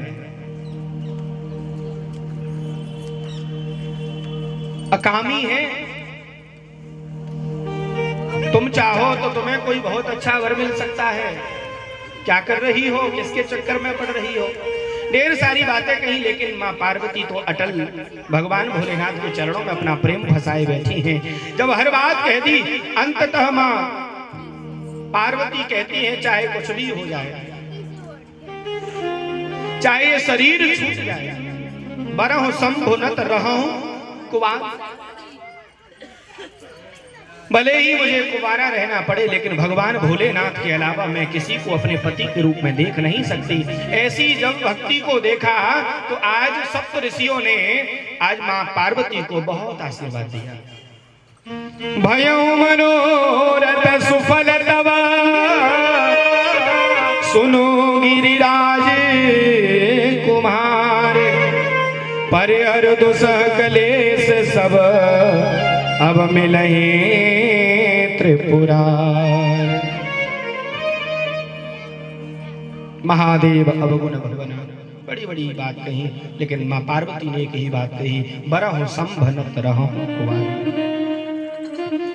अकामी है। तुम चाहो तो तुम्हें कोई बहुत अच्छा वर मिल सकता है। क्या कर रही हो? किसके चक्कर में पड़ रही हो? ढेर सारी बातें कही, लेकिन मां पार्वती तो अटल भगवान भोलेनाथ के चरणों में अपना प्रेम फंसाए बैठी हैं। जब हर बात कह दी, अंततः मां पार्वती कहती हैं चाहे कुछ भी हो जाए, चाहे ये शरीर छूट जाए, बरहु शंभु नत रहूं कुवार। भले ही मुझे कुंवारा रहना पड़े, लेकिन भगवान भोलेनाथ के अलावा मैं किसी को अपने पति के रूप में देख नहीं सकती। ऐसी जब भक्ति को देखा तो आज सप्त ऋषियों ने आज मां पार्वती को बहुत आशीर्वाद दिया। भयो मनोरथ सुफल तवा सुनो गिरिराज कुमार, पर हर दुसह कलेश सब अब मिलहे त्रिपुरार। महादेव अवगुण भवन, बड़ी बड़ी बात कही, लेकिन मां पार्वती ने एक ही बात कही, बरहु संभनत रहूं कुंवार।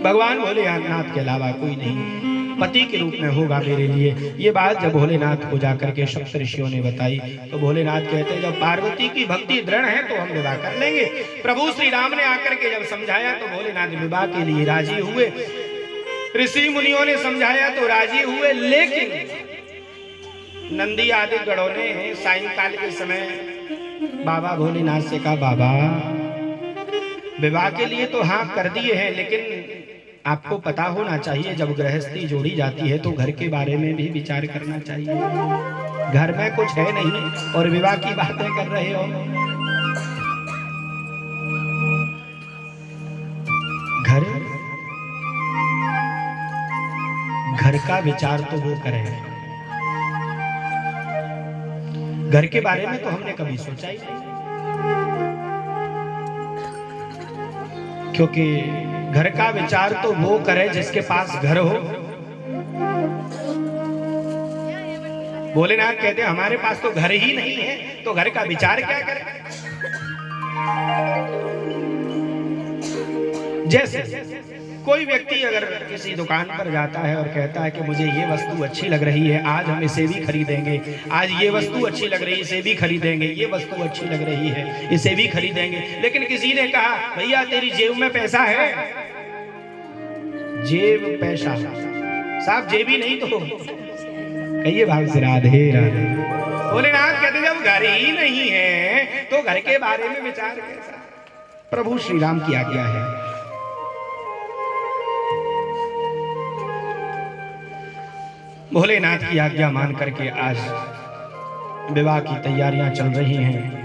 भगवान भोलेनाथ के अलावा कोई नहीं पति के रूप में होगा मेरे लिए। ये बात जब भोलेनाथ को जाकर के सप्त ऋषियों ने बताई तो भोलेनाथ कहते जब पार्वती की भक्ति दृढ़ है तो हम विवाह कर लेंगे। प्रभु श्री राम ने आकर के जब समझाया तो भोलेनाथ विवाह के लिए राजी हुए। ऋषि मुनियों ने समझाया तो राजी हुए, लेकिन नंदी आदि गणों ने सायंकाल के समय बाबा भोलेनाथ से कहा, बाबा विवाह के लिए तो हाँ कर दिए हैं, लेकिन आपको पता होना चाहिए जब गृहस्थी जोड़ी जाती है तो घर के बारे में भी विचार करना चाहिए। घर में कुछ है नहीं और विवाह की बातें कर रहे हो। घर का विचार तो वो करे, घर के बारे में तो हमने कभी सोचा ही नहीं, क्योंकि घर का विचार तो वो करे जिसके पास घर हो। भोलेनाथ कहते हमारे पास तो घर ही नहीं है तो घर का विचार क्या करें। जैसे कोई व्यक्ति अगर किसी दुकान पर जाता है और कहता है कि मुझे ये वस्तु अच्छी लग रही है, आज हम इसे भी खरीदेंगे, आज ये वस्तु अच्छी लग रही है इसे भी खरीदेंगे, ये वस्तु अच्छी लग रही है इसे भी खरीदेंगे, लेकिन किसी ने कहा भैया तेरी जेब में पैसा है, जेब पैसा साहब जेब ही नहीं तो कहिए भाव से राधे राधे। भोलेनाथ कहते जब घर ही नहीं है तो घर के बारे में विचार कैसा। प्रभु श्री राम की आज्ञा है। भोलेनाथ की आज्ञा मान करके आज विवाह की तैयारियां चल रही हैं।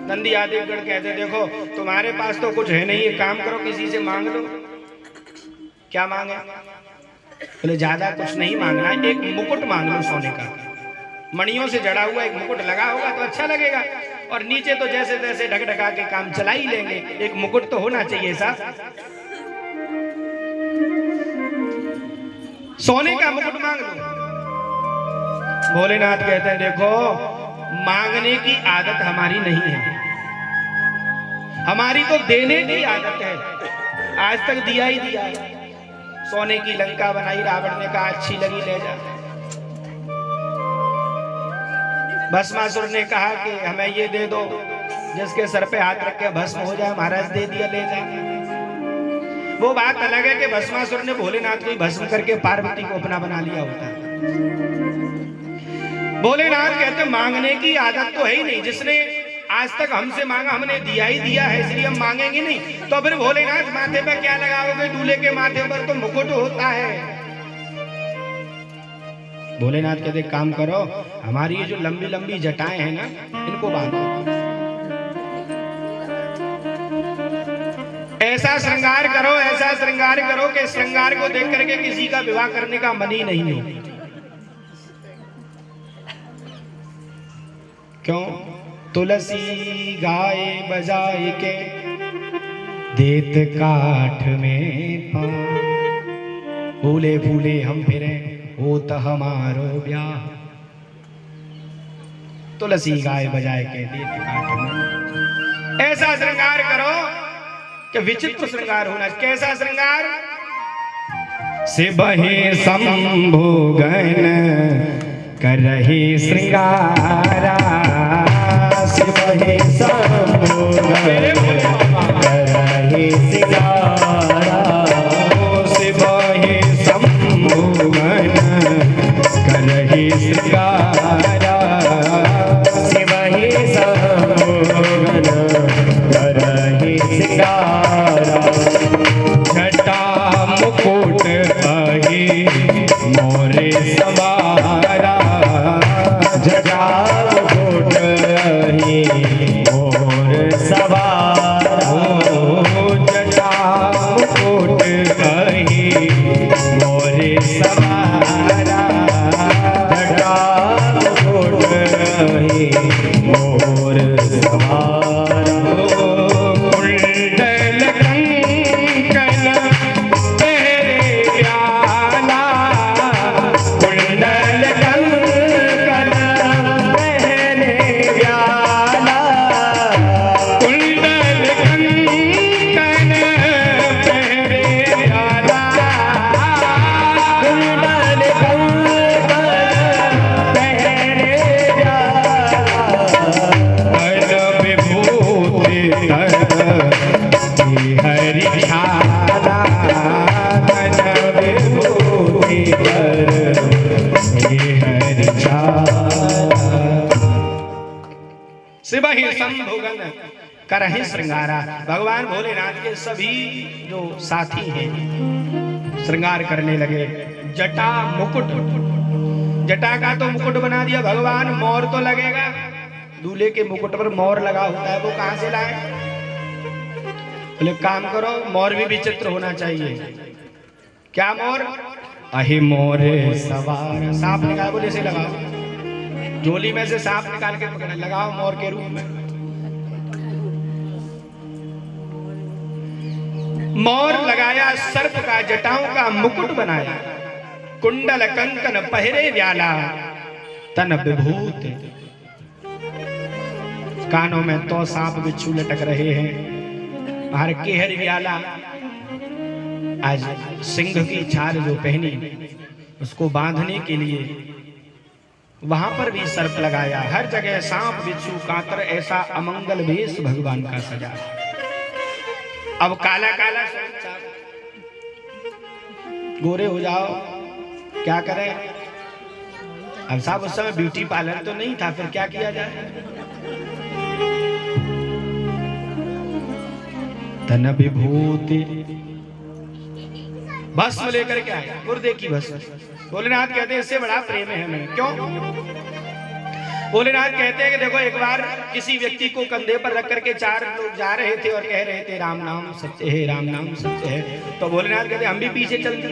नंदी आदि गण कहते देखो तुम्हारे पास तो कुछ है नहीं, एक काम करो किसी से मांग लो। क्या मांगे? बोले ज्यादा कुछ नहीं मांगना, एक मुकुट मांग लो सोने का, मणियों से जड़ा हुआ एक मुकुट लगा होगा तो अच्छा लगेगा, और नीचे तो जैसे तैसे ढकढका के काम चला ही लेंगे, एक मुकुट तो होना चाहिए साहब। सोने का मुकुट मांग लो। भोलेनाथ कहते हैं देखो मांगने की आदत हमारी नहीं है, हमारी तो देने की आदत है। आज तक दिया ही दिया है। सोने की लंका बनाई रावण ने कहा अच्छी लगी ले जा। भस्मासुर ने कहा कि हमें ये दे दो, जिसके सर पे हाथ रख के भस्म हो जाए, महाराज दे दिया ले जा। वो बात अलग है कि भस्मासुर ने भोलेनाथ को भस्म करके पार्वती को अपना बना लिया होता। भोलेनाथ कहते मांगने की आदत तो है ही नहीं, जिसने आज तक हमसे मांगा हमने दिया ही दिया है, इसलिए हम मांगेंगे नहीं। तो फिर भोलेनाथ माथे पे क्या लगाओगे? दूल्हे के माथे पर तो मुकुट होता है। भोलेनाथ कहते काम करो, हमारी ये जो लंबी लंबी जटाएं हैं ना, इनको बांधो। ऐसा श्रृंगार करो, ऐसा श्रृंगार करो कि श्रृंगार को देख करके किसी का विवाह करने का मन ही नहीं हो। क्यों? तुलसी गाय बजाए के देत काठ में पान, फूले फूले हम फिरे होत हमारो ब्याह। तुलसी गाय बजाए के देत काठ में, ऐसा श्रृंगार करो कि विचित्र श्रृंगार होना। कैसा श्रृंगार? सिबहे शंभु गण करहि श्रृंगारा, सिबहे शंभु गण करहि श्रृंगारा, सिबहे शंभु गण करहि श्रृंगारा, सिबहे शंभु गण करहि श्रृंगारा। मुकुट अहि मोरे सवारा जटा मुकुट अहि मोर सवारा जटा मुकुट अहि मोरे सवारा जटा मुकुट अहि मोर सवारा कुंडल कंकण पहरे प्याला कुंडल कंकण पहरे प्याला कुंडल कंकण पहरे प्याला कुंडल कंकण पहरे हरि छाला तन विभूति कर हरि शिवहि संभोगन करहि श्रृंगारा। भगवान भोलेनाथ के सभी जो साथी हैं श्रृंगार करने लगे। जटा मुकुट, जटा का तो मुकुट बना दिया भगवान, मोर तो लगेगा, दूल्हे के मुकुट पर मोर लगा होता है, वो कहां से लाए? बोले काम करो, मोर भी विचित्र होना चाहिए। क्या मोर? अहि मोरे सवार। सांप निकाल, बोले इसे लगाओ, झोली में से सांप निकाल के पकड़ लगाओ मोर के रूप में। मोर लगाया, सर्प का जटाओं का मुकुट बनाया, कुंडल कंकन पहरे व्याला तन विभूत। कानों में तो सांप बिच्छू लटक रहे हैं, हर केहर व्याला। आज सिंह की छाल जो पहनी उसको बांधने के लिए वहां पर भी सर्प लगाया, हर जगह सांप बिच्छू कातर, ऐसा अमंगल वेश भगवान का सजा। अब काला काला गोरे हो जाओ, क्या करें? अब साहब उस समय ब्यूटी पार्लर तो नहीं था, फिर क्या किया जाए? तन विभूति भस्म लेकर के आए, गुर्दे की भस्म। भोलेनाथ कहते हैं इससे बड़ा प्रेम है हमें। क्यों? भोलेनाथ कहते हैं कि देखो एक बार किसी व्यक्ति को कंधे पर रख करके चार लोग जा रहे थे और कह रहे थे राम नाम सत्य है, राम नाम सत्य है। तो भोलेनाथ कहते हम भी पीछे चलते।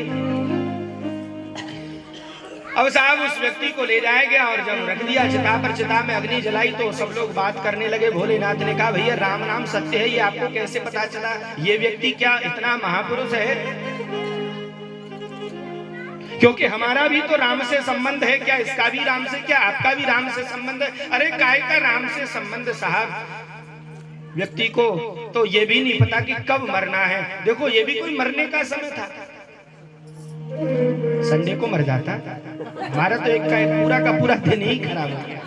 अब साहब उस व्यक्ति को ले जाया गया और जब रख दिया चिता पर, चिता में अग्नि जलाई तो सब लोग बात करने लगे। भोलेनाथ ने कहा भैया राम नाम सत्य है, ये आपको कैसे पता चला? ये व्यक्ति क्या इतना महापुरुष है? क्योंकि हमारा भी तो राम से संबंध है, क्या इसका भी राम से, क्या आपका भी राम से संबंध है? अरे काय का राम से संबंध साहब? व्यक्ति को तो ये भी नहीं पता कि कब मरना है। देखो ये भी कोई मरने का समय था, संडे को मर जाता, हमारा तो एक का पूरा दिन ही खराब हो गया।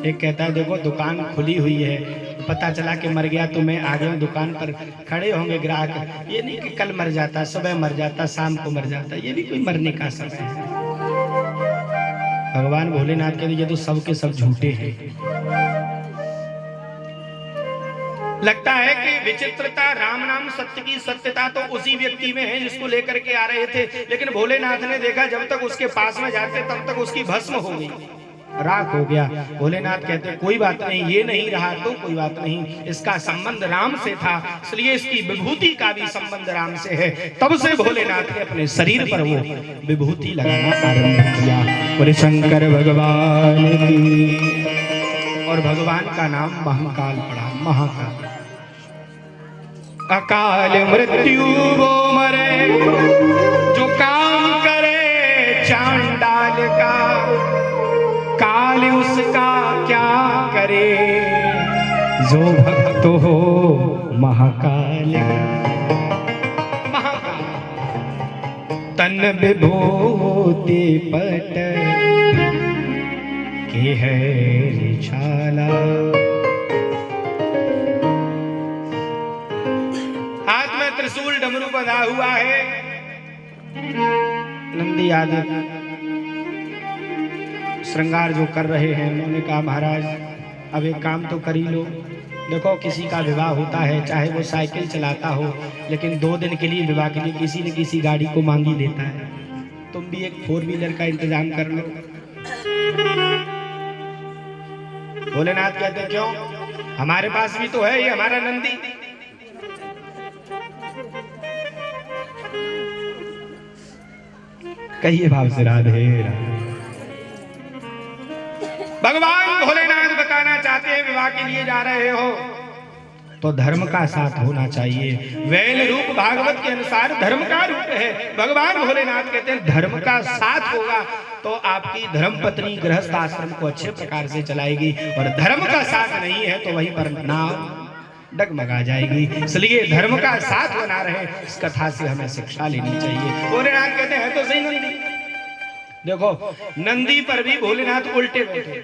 एक कहता है देखो दुकान खुली हुई है, पता चला कि मर गया तो मैं आ गया दुकान पर, खड़े होंगे ग्राहक। ये नहीं कि कल मर जाता, सुबह मर जाता, शाम को मर जाता, ये भी कोई मरने का समय है। भगवान भोलेनाथ के लिए तो सब के सब झूठे हैं। लगता है कि विचित्रता राम नाम सत्य की सत्यता तो उसी व्यक्ति में है जिसको लेकर के आ रहे थे, लेकिन भोलेनाथ ने देखा जब तक उसके पास में जाते तब तक उसकी भस्म हो गई, राख हो गया। भोलेनाथ कहते कोई बात नहीं, ये नहीं रहा तो कोई बात नहीं, इसका संबंध राम से था, इसलिए इसकी विभूति का भी संबंध राम से है। तब से भोलेनाथ ने अपने शरीर पर वो विभूति लगाना आरंभ किया। बोले शंकर भगवान की। और भगवान का नाम महाकाल पड़ा, महाकाल। अकाल मृत्यु वो मरे जो काम करे चांडाल का, काल उसका क्या करे जो भक्त हो महाकाल। महाकाल तन विभूति पट के है छाला। हाथ में त्रिशूल डमरू बंधा हुआ है। नंदी आदि श्रृंगार जो कर रहे हैं, उन्होंने कहा महाराज अब एक काम तो कर ही लो, देखो किसी का विवाह होता है, चाहे वो साइकिल चलाता हो, लेकिन 2 दिन के लिए विवाह के लिए किसी न किसी गाड़ी को मांगी लेता है। तुम भी एक 4 व्हीलर का इंतजाम कर लो। भोलेनाथ कहते हैं क्यों, हमारे पास भी तो है ये हमारा नंदी। कहिए भाव से राधे राधे। भगवान भोलेनाथ बताना चाहते हैं विवाह के लिए जा रहे हो तो धर्म का साथ होना चाहिए। वैल रूप भागवत के अनुसार धर्म का रूप है। भगवान भोलेनाथ कहते हैं धर्म का साथ होगा तो आपकी धर्म पत्नी गृहस्थ आश्रम को अच्छे प्रकार से चलाएगी, और धर्म का साथ नहीं है तो वहीं पर नाव डगमगा जाएगी। इसलिए धर्म का साथ बना रहे, इस कथा से हमें शिक्षा लेनी चाहिए। भोलेनाथ कहते हैं तो सही नंदी। देखो नंदी पर भी भोलेनाथ उल्टे बैठे,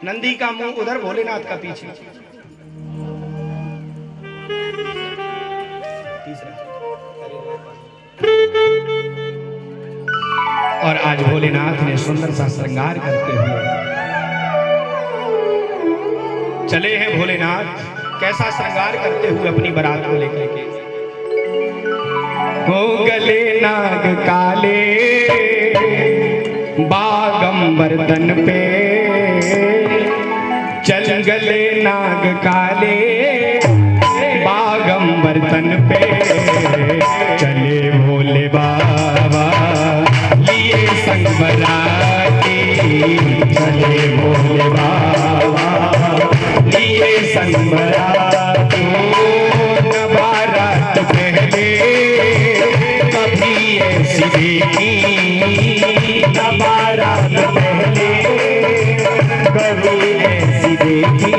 नंदी का मुंह उधर, भोलेनाथ का पीछे। और आज भोलेनाथ ने सुंदर सा श्रृंगार करते हुए चले हैं। भोलेनाथ कैसा श्रृंगार करते हुए अपनी बारात को लेकर के, हो गले नाग काले बागंबर तन पे, चल गले नाग काले बागंबर तन पे, चले भोले बाबा लिए संग बराती, चले भोले बाबा लिए संग बराती। न बारात पहले कभी ऐसी देखी, न बारात पहले कभी ऐसी देखी।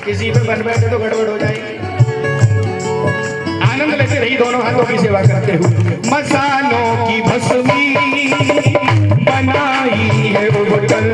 किसी पे बन बैठे तो गड़बड़ हो जाएगी। आनंद लेते रही दोनों हाथों की सेवा करते हुए। मसालों की भस्मी बनाई है उबटन,